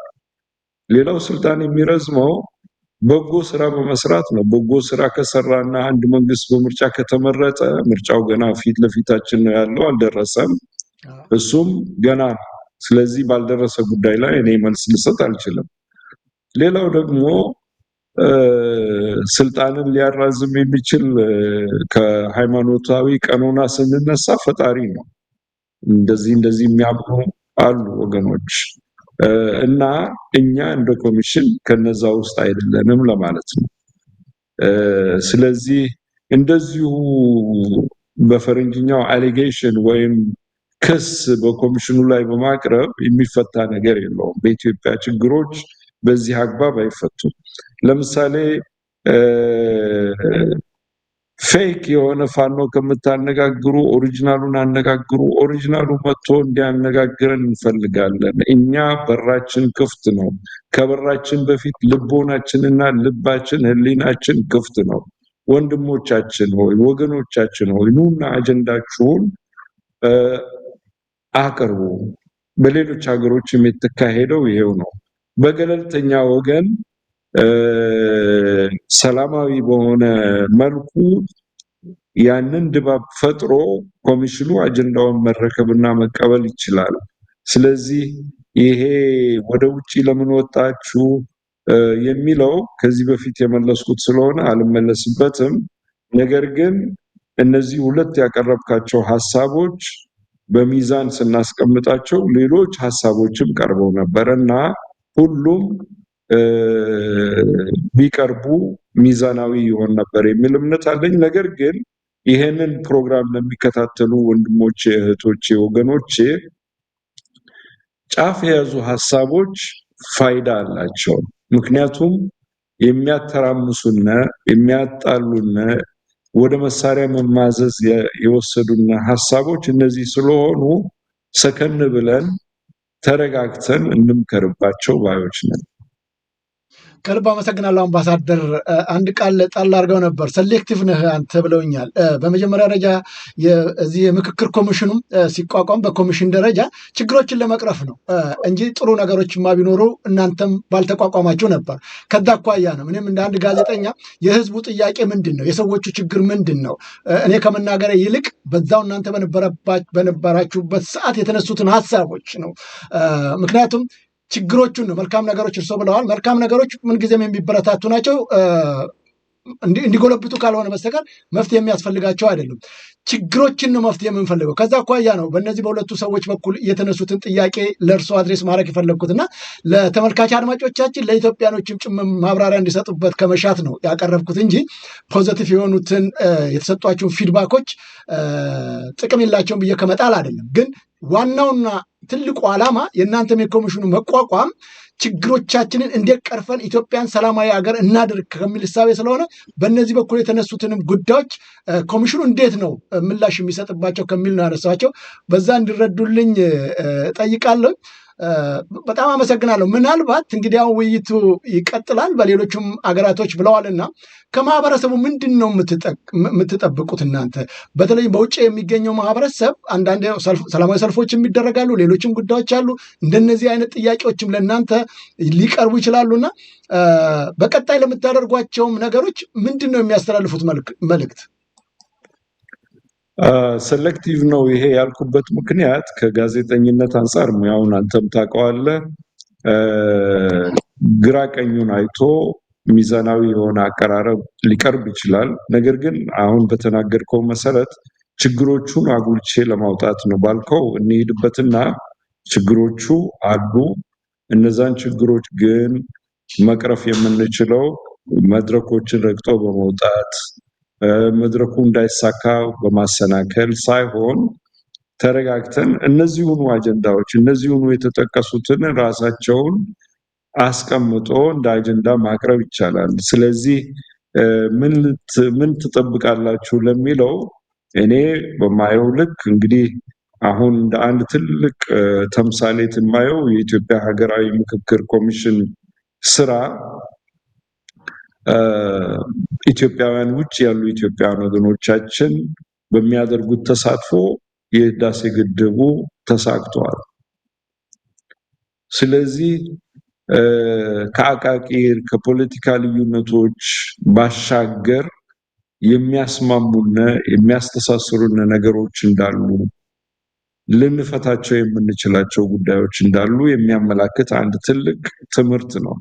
ሌላው ስልጣን የሚረዝመው በጎ ስራ በመስራት ነው። በጎ ስራ ከሰራና አንድ መንግስት በምርጫ ከተመረጠ ምርጫው ገና ፊት ለፊታችን ነው ያለው፣ አልደረሰም። እሱም ገና ስለዚህ ባልደረሰ ጉዳይ ላይ እኔ መልስ ልሰጥ አልችልም። ሌላው ደግሞ ስልጣንን ሊያራዝም የሚችል ከሃይማኖታዊ ቀኖና ስንነሳ ፈጣሪ ነው። እንደዚህ የሚያምኑ አሉ ወገኖች እና እኛ እንደ ኮሚሽን ከነዛ ውስጥ አይደለንም ለማለት ነው። ስለዚህ እንደዚሁ በፈረንጅኛው አሊጌሽን ወይም ክስ በኮሚሽኑ ላይ በማቅረብ የሚፈታ ነገር የለውም። በኢትዮጵያ ችግሮች በዚህ አግባብ አይፈቱም። ለምሳሌ ፌክ የሆነ ፋኖ ከምታነጋግሩ ኦሪጂናሉን አነጋግሩ። ኦሪጂናሉ መጥቶ እንዲያነጋግረን እንፈልጋለን። እኛ በራችን ክፍት ነው። ከበራችን በፊት ልቦናችንና ልባችን ህሊናችን ክፍት ነው። ወንድሞቻችን ሆይ፣ ወገኖቻችን ሆይ ኑና አጀንዳችሁን አቅርቡ። በሌሎች ሀገሮችም የተካሄደው ይሄው ነው። በገለልተኛ ወገን ሰላማዊ በሆነ መልኩ ያንን ድባብ ፈጥሮ ኮሚሽኑ አጀንዳውን መረከብና መቀበል ይችላል። ስለዚህ ይሄ ወደ ውጪ ለምን ወጣችሁ የሚለው ከዚህ በፊት የመለስኩት ስለሆነ አልመለስበትም። ነገር ግን እነዚህ ሁለት ያቀረብካቸው ሐሳቦች በሚዛን ስናስቀምጣቸው ሌሎች ሐሳቦችም ቀርበው ነበርና ሁሉም ቢቀርቡ ሚዛናዊ ይሆን ነበር የሚል እምነት አለኝ። ነገር ግን ይሄንን ፕሮግራም ለሚከታተሉ ወንድሞቼ፣ እህቶቼ፣ ወገኖቼ ጫፍ የያዙ ሐሳቦች ፋይዳ አላቸው። ምክንያቱም የሚያተራምሱና የሚያጣሉና ወደ መሳሪያ መማዘዝ የወሰዱና ሐሳቦች እነዚህ ስለሆኑ ሰከን ብለን ተረጋግተን እንምከርባቸው ባዮች ነን። ከልብ አመሰግናለሁ አምባሳደር። አንድ ቃል ጣል አድርገው ነበር፣ ሴሌክቲቭ ነህ አንተ ብለውኛል። በመጀመሪያ ደረጃ የዚህ የምክክር ኮሚሽኑ ሲቋቋም በኮሚሽን ደረጃ ችግሮችን ለመቅረፍ ነው እንጂ ጥሩ ነገሮችማ ቢኖሩ እናንተም ባልተቋቋማችሁ ነበር። ከዛ አኳያ ነው እኔም እንደ አንድ ጋዜጠኛ የህዝቡ ጥያቄ ምንድን ነው፣ የሰዎቹ ችግር ምንድን ነው፣ እኔ ከመናገር ይልቅ በዛው እናንተ በነበራችሁበት ሰዓት የተነሱትን ሀሳቦች ነው። ምክንያቱም ችግሮቹን ነው። መልካም ነገሮች እርሶ ብለዋል። መልካም ነገሮች ምንጊዜም የሚበረታቱ ናቸው። እንዲጎለብቱ ካልሆነ በስተቀር መፍትሄ የሚያስፈልጋቸው አይደሉም። ችግሮችን ነው መፍትሄ የምንፈልገው። ከዛ አኳያ ነው በእነዚህ በሁለቱ ሰዎች በኩል የተነሱትን ጥያቄ ለእርሶ አድሬስ ማድረግ የፈለግኩትና ለተመልካች አድማጮቻችን ለኢትዮጵያኖችም ጭምር ማብራሪያ እንዲሰጡበት ከመሻት ነው ያቀረብኩት እንጂ ፖዘቲቭ የሆኑትን የተሰጧቸውን ፊድባኮች ጥቅም የላቸውም ብዬ ከመጣል አይደለም። ግን ዋናውና ትልቁ ዓላማ የእናንተም የኮሚሽኑ መቋቋም ችግሮቻችንን እንዴት ቀርፈን ኢትዮጵያን ሰላማዊ ሀገር እናድርግ ከሚል እሳቤ ስለሆነ በእነዚህ በኩል የተነሱትንም ጉዳዮች ኮሚሽኑ እንዴት ነው ምላሽ የሚሰጥባቸው ከሚል ነው ያነሳቸው። በዛ እንዲረዱልኝ ጠይቃለሁ። በጣም አመሰግናለሁ። ምናልባት እንግዲህ አሁን ውይይቱ ይቀጥላል በሌሎችም አገራቶች ብለዋልና ከማህበረሰቡ ምንድን ነው የምትጠብቁት እናንተ? በተለይ በውጭ የሚገኘው ማህበረሰብ አንዳንድ ሰላማዊ ሰልፎች የሚደረጋሉ፣ ሌሎችም ጉዳዮች አሉ። እንደነዚህ አይነት ጥያቄዎችም ለእናንተ ሊቀርቡ ይችላሉና በቀጣይ ለምታደርጓቸውም ነገሮች ምንድን ነው የሚያስተላልፉት መልእክት? ሴሌክቲቭ ነው ይሄ ያልኩበት ምክንያት ከጋዜጠኝነት አንጻር ሙያውን አንተም ታውቀዋለህ። ግራ ቀኙን አይቶ ሚዛናዊ የሆነ አቀራረብ ሊቀርብ ይችላል። ነገር ግን አሁን በተናገርከው መሰረት ችግሮቹን አጉልቼ ለማውጣት ነው ባልከው እንሄድበትና ችግሮቹ አሉ። እነዛን ችግሮች ግን መቅረፍ የምንችለው መድረኮችን ረግጦ በመውጣት መድረኩ እንዳይሳካ በማሰናከል ሳይሆን ተረጋግተን እነዚሁኑ አጀንዳዎች እነዚሁኑ የተጠቀሱትን ራሳቸውን አስቀምጦ እንደ አጀንዳ ማቅረብ ይቻላል። ስለዚህ ምን ትጠብቃላችሁ ለሚለው እኔ በማየው ልክ እንግዲህ አሁን እንደ አንድ ትልቅ ተምሳሌት የማየው የኢትዮጵያ ሀገራዊ ምክክር ኮሚሽን ስራ ኢትዮጵያውያን ውጭ ያሉ ኢትዮጵያውያን ወገኖቻችን በሚያደርጉት ተሳትፎ የህዳሴ ግድቡ ተሳክቷል። ስለዚህ ከአቃቂር ከፖለቲካ ልዩነቶች ባሻገር የሚያስማሙና የሚያስተሳስሩን ነገሮች እንዳሉ ልንፈታቸው የምንችላቸው ጉዳዮች እንዳሉ የሚያመላክት አንድ ትልቅ ትምህርት ነው።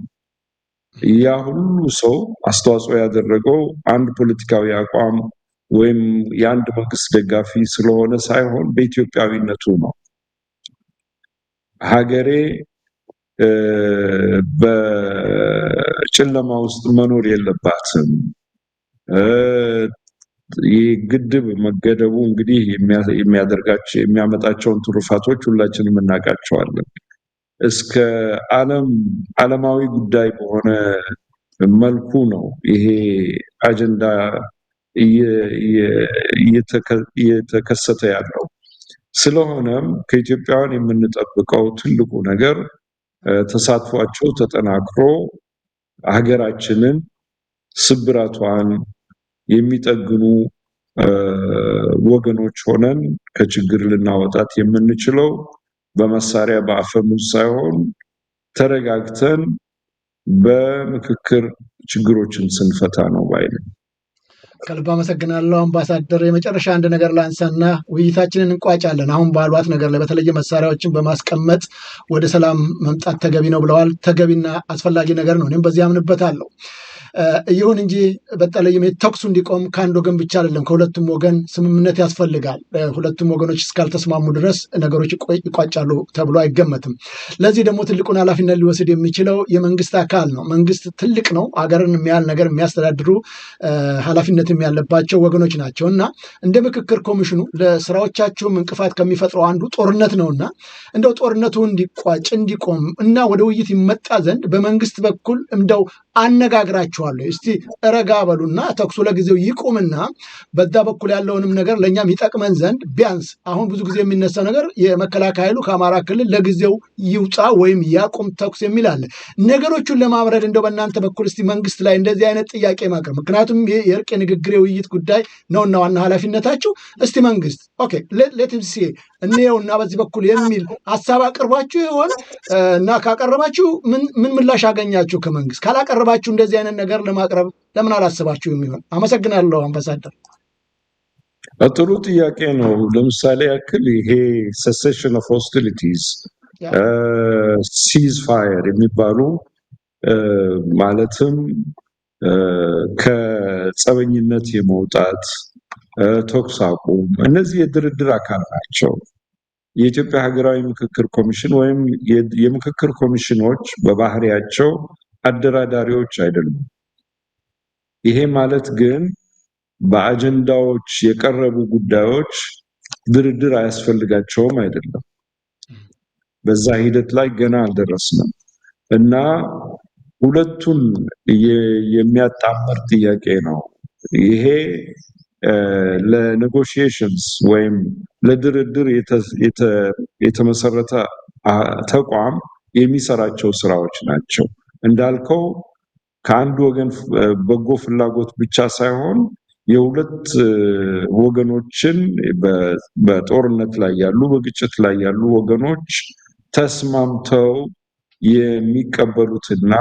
ያ ሁሉ ሰው አስተዋጽኦ ያደረገው አንድ ፖለቲካዊ አቋም ወይም የአንድ መንግስት ደጋፊ ስለሆነ ሳይሆን በኢትዮጵያዊነቱ ነው። ሀገሬ በጨለማ ውስጥ መኖር የለባትም። የግድብ መገደቡ እንግዲህ የሚያመጣቸውን ትሩፋቶች ሁላችንም እናውቃቸዋለን። እስከ ዓለማዊ ጉዳይ በሆነ መልኩ ነው ይሄ አጀንዳ እየተከሰተ ያለው። ስለሆነም ከኢትዮጵያውያን የምንጠብቀው ትልቁ ነገር ተሳትፏቸው ተጠናክሮ ሀገራችንን ስብራቷን የሚጠግኑ ወገኖች ሆነን ከችግር ልናወጣት የምንችለው በመሳሪያ በአፈሙዝ ሳይሆን ተረጋግተን በምክክር ችግሮችን ስንፈታ ነው ባይ ነኝ። ከልብ አመሰግናለሁ አምባሳደር። የመጨረሻ አንድ ነገር ላንሳና ውይይታችንን እንቋጫለን። አሁን ባሏት ነገር ላይ በተለየ መሳሪያዎችን በማስቀመጥ ወደ ሰላም መምጣት ተገቢ ነው ብለዋል። ተገቢና አስፈላጊ ነገር ነው፣ እኔም በዚህ አምንበታለሁ። ይሁን እንጂ በተለይም ተኩሱ እንዲቆም ከአንድ ወገን ብቻ አይደለም፣ ከሁለቱም ወገን ስምምነት ያስፈልጋል። ሁለቱም ወገኖች እስካልተስማሙ ድረስ ነገሮች ይቋጫሉ ተብሎ አይገመትም። ለዚህ ደግሞ ትልቁን ኃላፊነት ሊወስድ የሚችለው የመንግስት አካል ነው። መንግስት ትልቅ ነው። ሀገርን የሚያህል ነገር የሚያስተዳድሩ ኃላፊነትም ያለባቸው ወገኖች ናቸው እና እንደ ምክክር ኮሚሽኑ ለስራዎቻቸውም እንቅፋት ከሚፈጥረው አንዱ ጦርነት ነውና እንደው ጦርነቱ እንዲቋጭ እንዲቆም እና ወደ ውይይት ይመጣ ዘንድ በመንግስት በኩል እንደው አነጋግራቸዋለሁ። እስቲ ረጋ በሉና ተኩሱ ለጊዜው ይቁምና በዛ በኩል ያለውንም ነገር ለእኛም ይጠቅመን ዘንድ ቢያንስ አሁን ብዙ ጊዜ የሚነሳው ነገር የመከላከያ ኃይሉ ከአማራ ክልል ለጊዜው ይውጣ ወይም ያቁም ተኩስ የሚል አለ። ነገሮቹን ለማብረድ እንደው በእናንተ በኩል እስቲ መንግስት ላይ እንደዚህ አይነት ጥያቄ ማቅረብ፣ ምክንያቱም የእርቅ የንግግር የውይይት ጉዳይ ነውና ዋና ኃላፊነታችሁ። እስቲ መንግስት ኦኬ ሌትስ ሲ እንየውና በዚህ በኩል የሚል ሀሳብ አቅርባችሁ ይሆን እና ካቀረባችሁ ምን ምላሽ አገኛችሁ ከመንግስት? ካላቀረባችሁ እንደዚህ አይነት ነገር ለማቅረብ ለምን አላስባችሁ የሚሆን? አመሰግናለሁ አምባሳደር። ጥሩ ጥያቄ ነው። ለምሳሌ ያክል ይሄ cessation of hostilities ሲዝ ፋየር የሚባሉ ማለትም ከጸበኝነት የመውጣት ተኩስ አቁም፣ እነዚህ የድርድር አካል ናቸው። የኢትዮጵያ ሀገራዊ ምክክር ኮሚሽን ወይም የምክክር ኮሚሽኖች በባህሪያቸው አደራዳሪዎች አይደሉም። ይሄ ማለት ግን በአጀንዳዎች የቀረቡ ጉዳዮች ድርድር አያስፈልጋቸውም አይደለም። በዛ ሂደት ላይ ገና አልደረስንም እና ሁለቱን የሚያጣምር ጥያቄ ነው ይሄ። ለኔጎሽዬሽንስ ወይም ለድርድር የተመሰረተ ተቋም የሚሰራቸው ስራዎች ናቸው። እንዳልከው ከአንድ ወገን በጎ ፍላጎት ብቻ ሳይሆን የሁለት ወገኖችን በጦርነት ላይ ያሉ በግጭት ላይ ያሉ ወገኖች ተስማምተው የሚቀበሉትና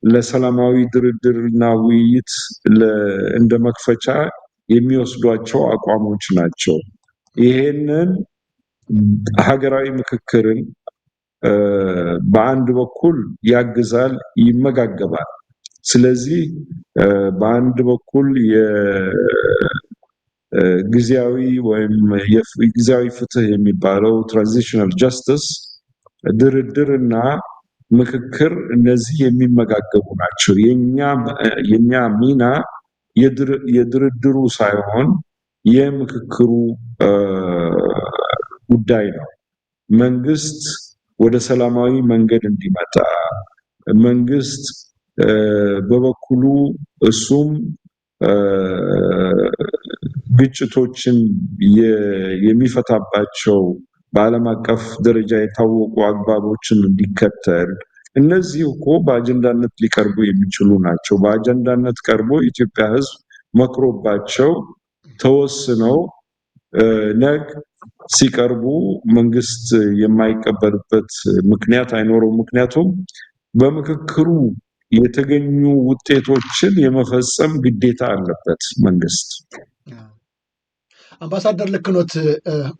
ለሰላማዊ ድርድርና ውይይት እንደ መክፈቻ የሚወስዷቸው አቋሞች ናቸው። ይሄንን ሀገራዊ ምክክርን በአንድ በኩል ያግዛል፣ ይመጋገባል። ስለዚህ በአንድ በኩል የጊዜያዊ ወይም የጊዜያዊ ፍትህ የሚባለው ትራንዚሽናል ጃስቲስ ድርድርና ምክክር እነዚህ የሚመጋገቡ ናቸው። የኛ ሚና የድርድሩ ሳይሆን የምክክሩ ጉዳይ ነው። መንግስት ወደ ሰላማዊ መንገድ እንዲመጣ መንግስት በበኩሉ እሱም ግጭቶችን የሚፈታባቸው በዓለም አቀፍ ደረጃ የታወቁ አግባቦችን እንዲከተል እነዚህ እኮ በአጀንዳነት ሊቀርቡ የሚችሉ ናቸው። በአጀንዳነት ቀርቦ የኢትዮጵያ ሕዝብ መክሮባቸው ተወስነው ነግ ሲቀርቡ መንግስት የማይቀበልበት ምክንያት አይኖረውም። ምክንያቱም በምክክሩ የተገኙ ውጤቶችን የመፈጸም ግዴታ አለበት መንግስት። አምባሳደር ልክኖት፣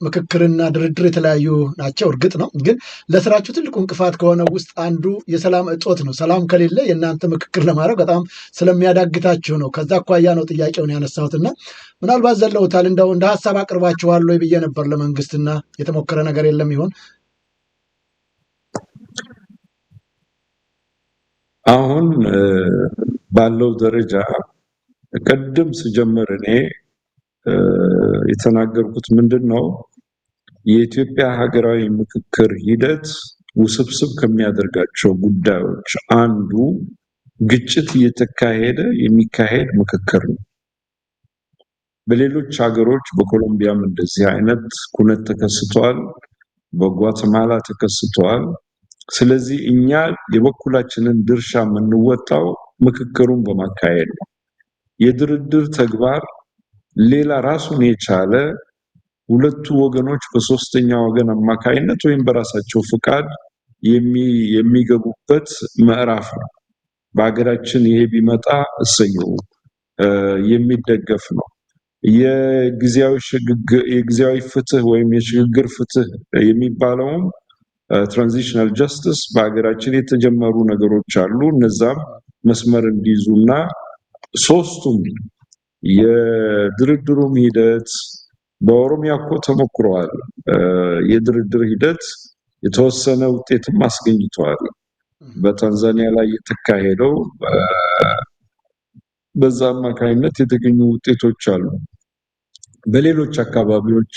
ምክክርና ድርድር የተለያዩ ናቸው እርግጥ ነው። ግን ለስራችሁ ትልቁ እንቅፋት ከሆነ ውስጥ አንዱ የሰላም እጦት ነው። ሰላም ከሌለ የእናንተ ምክክር ለማድረግ በጣም ስለሚያዳግታችሁ ነው። ከዛ አኳያ ነው ጥያቄውን ያነሳሁትና ምናልባት ዘለውታል እንደው እንደ ሀሳብ አቅርባችኋል ወይ ብዬ ነበር ለመንግስትና የተሞከረ ነገር የለም ይሆን? አሁን ባለው ደረጃ ቀደም ስጀምር እኔ የተናገርኩት ምንድነው የኢትዮጵያ ሀገራዊ ምክክር ሂደት ውስብስብ ከሚያደርጋቸው ጉዳዮች አንዱ ግጭት እየተካሄደ የሚካሄድ ምክክር ነው። በሌሎች ሀገሮች በኮሎምቢያም እንደዚህ አይነት ኩነት ተከስቷል፣ በጓተማላ ተከስቷል። ስለዚህ እኛ የበኩላችንን ድርሻ የምንወጣው ምክክሩን በማካሄድ ነው። የድርድር ተግባር ሌላ ራሱን የቻለ ሁለቱ ወገኖች በሶስተኛ ወገን አማካይነት ወይም በራሳቸው ፍቃድ የሚገቡበት ምዕራፍ ነው። በሀገራችን ይሄ ቢመጣ እሰየው የሚደገፍ ነው። የጊዜያዊ ፍትህ ወይም የሽግግር ፍትህ የሚባለውም ትራንዚሽናል ጀስቲስ በሀገራችን የተጀመሩ ነገሮች አሉ። እነዛም መስመር እንዲይዙና ሶስቱም የድርድሩም ሂደት በኦሮሚያ እኮ ተሞክሯል። የድርድር ሂደት የተወሰነ ውጤትም አስገኝቷል። በታንዛኒያ ላይ የተካሄደው በዛ አማካይነት የተገኙ ውጤቶች አሉ። በሌሎች አካባቢዎች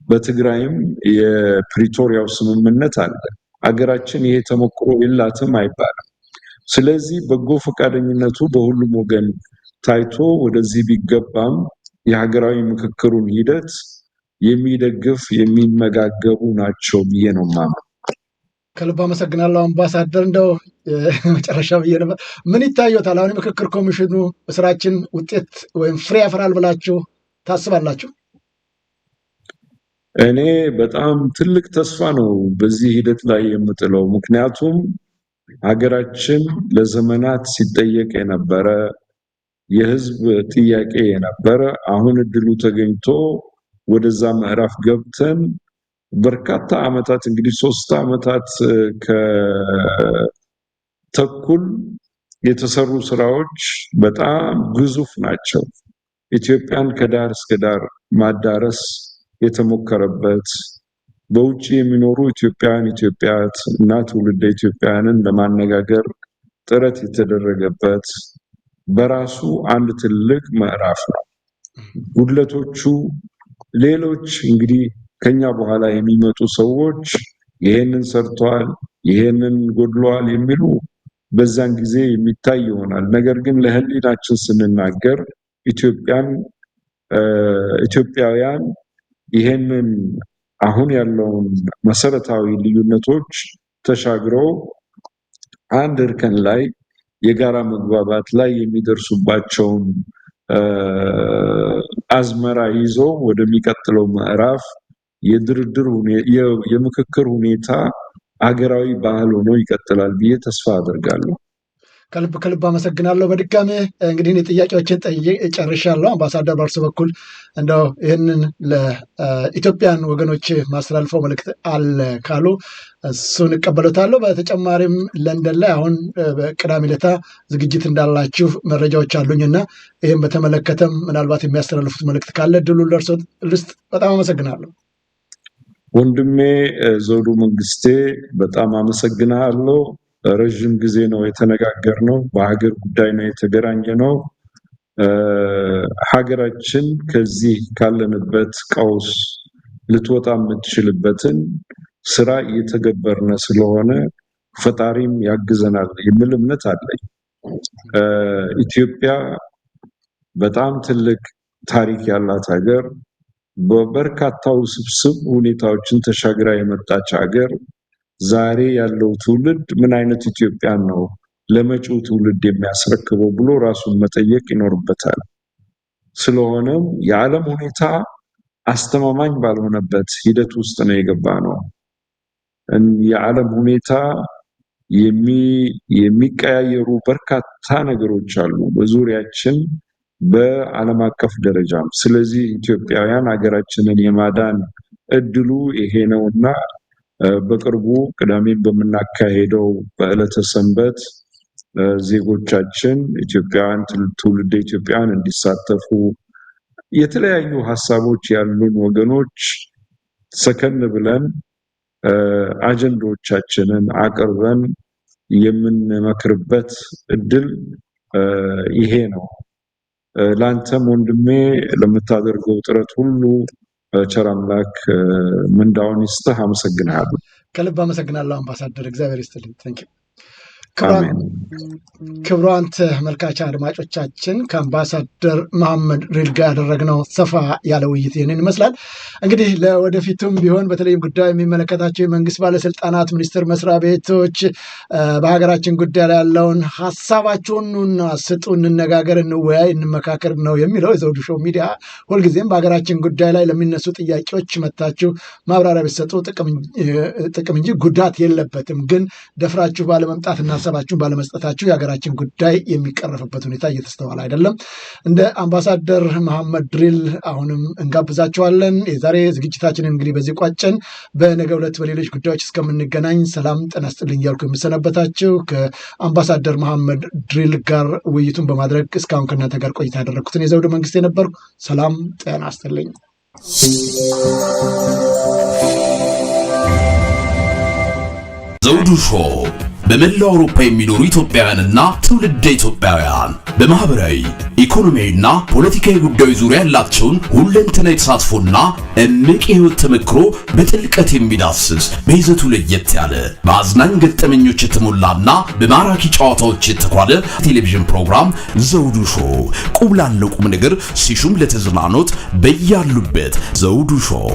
በትግራይም የፕሪቶሪያው ስምምነት አለ። አገራችን ይሄ ተሞክሮ የላትም አይባልም። ስለዚህ በጎ ፈቃደኝነቱ በሁሉም ወገን ታይቶ ወደዚህ ቢገባም የሀገራዊ ምክክሩን ሂደት የሚደግፍ የሚመጋገቡ ናቸው ብዬ ነው የማምነው። ከልብ አመሰግናለሁ አምባሳደር። እንደው መጨረሻ ብዬ ነበር ምን ይታየታል? አሁን የምክክር ኮሚሽኑ ስራችን ውጤት ወይም ፍሬ ያፈራል ብላችሁ ታስባላችሁ? እኔ በጣም ትልቅ ተስፋ ነው በዚህ ሂደት ላይ የምጥለው። ምክንያቱም ሀገራችን ለዘመናት ሲጠየቅ የነበረ የህዝብ ጥያቄ የነበረ አሁን እድሉ ተገኝቶ ወደዛ ምዕራፍ ገብተን በርካታ ዓመታት እንግዲህ 3 ዓመታት ከተኩል የተሰሩ ስራዎች በጣም ግዙፍ ናቸው። ኢትዮጵያን ከዳር እስከ ዳር ማዳረስ የተሞከረበት በውጭ የሚኖሩ ኢትዮጵያት እና ትውልደ ኢትዮጵያውያንን ለማነጋገር ጥረት የተደረገበት በራሱ አንድ ትልቅ ምዕራፍ ነው። ጉድለቶቹ ሌሎች እንግዲህ ከኛ በኋላ የሚመጡ ሰዎች ይሄንን ሰርተዋል፣ ይሄንን ጎድሏል የሚሉ በዛን ጊዜ የሚታይ ይሆናል። ነገር ግን ለህሊናችን ስንናገር ኢትዮጵያውያን ይሄንን አሁን ያለውን መሰረታዊ ልዩነቶች ተሻግረው አንድ እርከን ላይ የጋራ መግባባት ላይ የሚደርሱባቸውን አዝመራ ይዘው ወደሚቀጥለው ምዕራፍ የምክክር ሁኔታ አገራዊ ባህል ሆኖ ይቀጥላል ብዬ ተስፋ አደርጋለሁ። ከልብ አመሰግናለሁ። በድጋሜ እንግዲህ ጥያቄዎችን ጨርሻለሁ። አምባሳደር በእርሱ በኩል እንደው ይህንን ለኢትዮጵያን ወገኖች ማስተላልፈው መልእክት አለ ካሉ እሱን እቀበሉታለሁ። በተጨማሪም ለንደን ላይ አሁን በቅዳሜ ዕለት ዝግጅት እንዳላችሁ መረጃዎች አሉኝና ይህም በተመለከተም ምናልባት የሚያስተላልፉት መልእክት ካለ ድሉን ለእርሶ ልስጥ። በጣም አመሰግናለሁ። ወንድሜ ዘውዱ መንግስቴ በጣም አመሰግናለሁ። ረጅም ጊዜ ነው የተነጋገርነው፣ በሀገር ጉዳይ ነው የተገናኘነው። ሀገራችን ከዚህ ካለንበት ቀውስ ልትወጣ የምትችልበትን ስራ እየተገበርነ ስለሆነ ፈጣሪም ያግዘናል የሚል እምነት አለኝ። ኢትዮጵያ በጣም ትልቅ ታሪክ ያላት ሀገር በበርካታ ውስብስብ ሁኔታዎችን ተሻግራ የመጣች ሀገር ዛሬ ያለው ትውልድ ምን አይነት ኢትዮጵያን ነው ለመጪው ትውልድ የሚያስረክበው ብሎ ራሱን መጠየቅ ይኖርበታል። ስለሆነም የዓለም ሁኔታ አስተማማኝ ባልሆነበት ሂደት ውስጥ ነው የገባነው። የዓለም ሁኔታ የሚቀያየሩ በርካታ ነገሮች አሉ በዙሪያችን በዓለም አቀፍ ደረጃም። ስለዚህ ኢትዮጵያውያን ሀገራችንን የማዳን እድሉ ይሄ ነውና በቅርቡ ቅዳሜን በመናካሄደው በዕለተ ሰንበት ዜጎቻችን ኢትዮጵያውያን ትውልደ ኢትዮጵያውያን እንዲሳተፉ የተለያዩ ሐሳቦች ያሉን ወገኖች ሰከን ብለን አጀንዳዎቻችንን አቅርበን የምንመክርበት እድል ይሄ ነው። ላንተም ወንድሜ ለምታደርገው ጥረት ሁሉ ቸር አምላክ ምንዳውን ይስጥህ። አመሰግናለሁ። ከልብ አመሰግናለሁ አምባሳደር፣ እግዚአብሔር ይስጥልኝ። ታንኪ ክቡራን ተመልካች አድማጮቻችን ከአምባሳደር መሐመድ ድሪል ጋር ያደረግነው ሰፋ ያለ ውይይት ይህንን ይመስላል። እንግዲህ ለወደፊቱም ቢሆን በተለይም ጉዳዩ የሚመለከታቸው የመንግስት ባለስልጣናት፣ ሚኒስቴር መስሪያ ቤቶች በሀገራችን ጉዳይ ላይ ያለውን ሀሳባቸውን ስጡ፣ እንነጋገር፣ እንወያይ፣ እንመካከር ነው የሚለው የዘውዱ ሾው ሚዲያ። ሁልጊዜም በሀገራችን ጉዳይ ላይ ለሚነሱ ጥያቄዎች መታችሁ ማብራሪያ ቢሰጡ ጥቅም እንጂ ጉዳት የለበትም። ግን ደፍራችሁ ባለመምጣትና ሀሳባችሁን ባለመስጠታችሁ የሀገራችን ጉዳይ የሚቀረፍበት ሁኔታ እየተስተዋለ አይደለም። እንደ አምባሳደር መሐመድ ድሪል አሁንም እንጋብዛችኋለን። የዛሬ ዝግጅታችንን እንግዲህ በዚህ ቋጨን። በነገው ዕለት በሌሎች ጉዳዮች እስከምንገናኝ ሰላም ጤና ይስጥልኝ እያልኩ የምሰነበታችሁ ከአምባሳደር መሐመድ ድሪል ጋር ውይይቱን በማድረግ እስካሁን ከእናንተ ጋር ቆይታ ያደረግኩትን የዘውዱ መንግስት የነበርኩ። ሰላም ጤና ይስጥልኝ። ዘውዱ ሾው በመላው አውሮፓ የሚኖሩ ኢትዮጵያውያንና ትውልደ ኢትዮጵያውያን በማህበራዊ ኢኮኖሚያዊና ፖለቲካዊ ጉዳዮች ዙሪያ ያላቸውን ሁለንተናዊ ተሳትፎና እምቅ የህይወት ተመክሮ በጥልቀት የሚዳስስ በይዘቱ ለየት ያለ በአዝናኝ ገጠመኞች የተሞላና በማራኪ ጨዋታዎች የተኳለ ቴሌቪዥን ፕሮግራም ዘውዱ ሾው። ቁም ላለው ቁም ነገር ሲሹም ለተዝናኖት በያሉበት ዘውዱ ሾው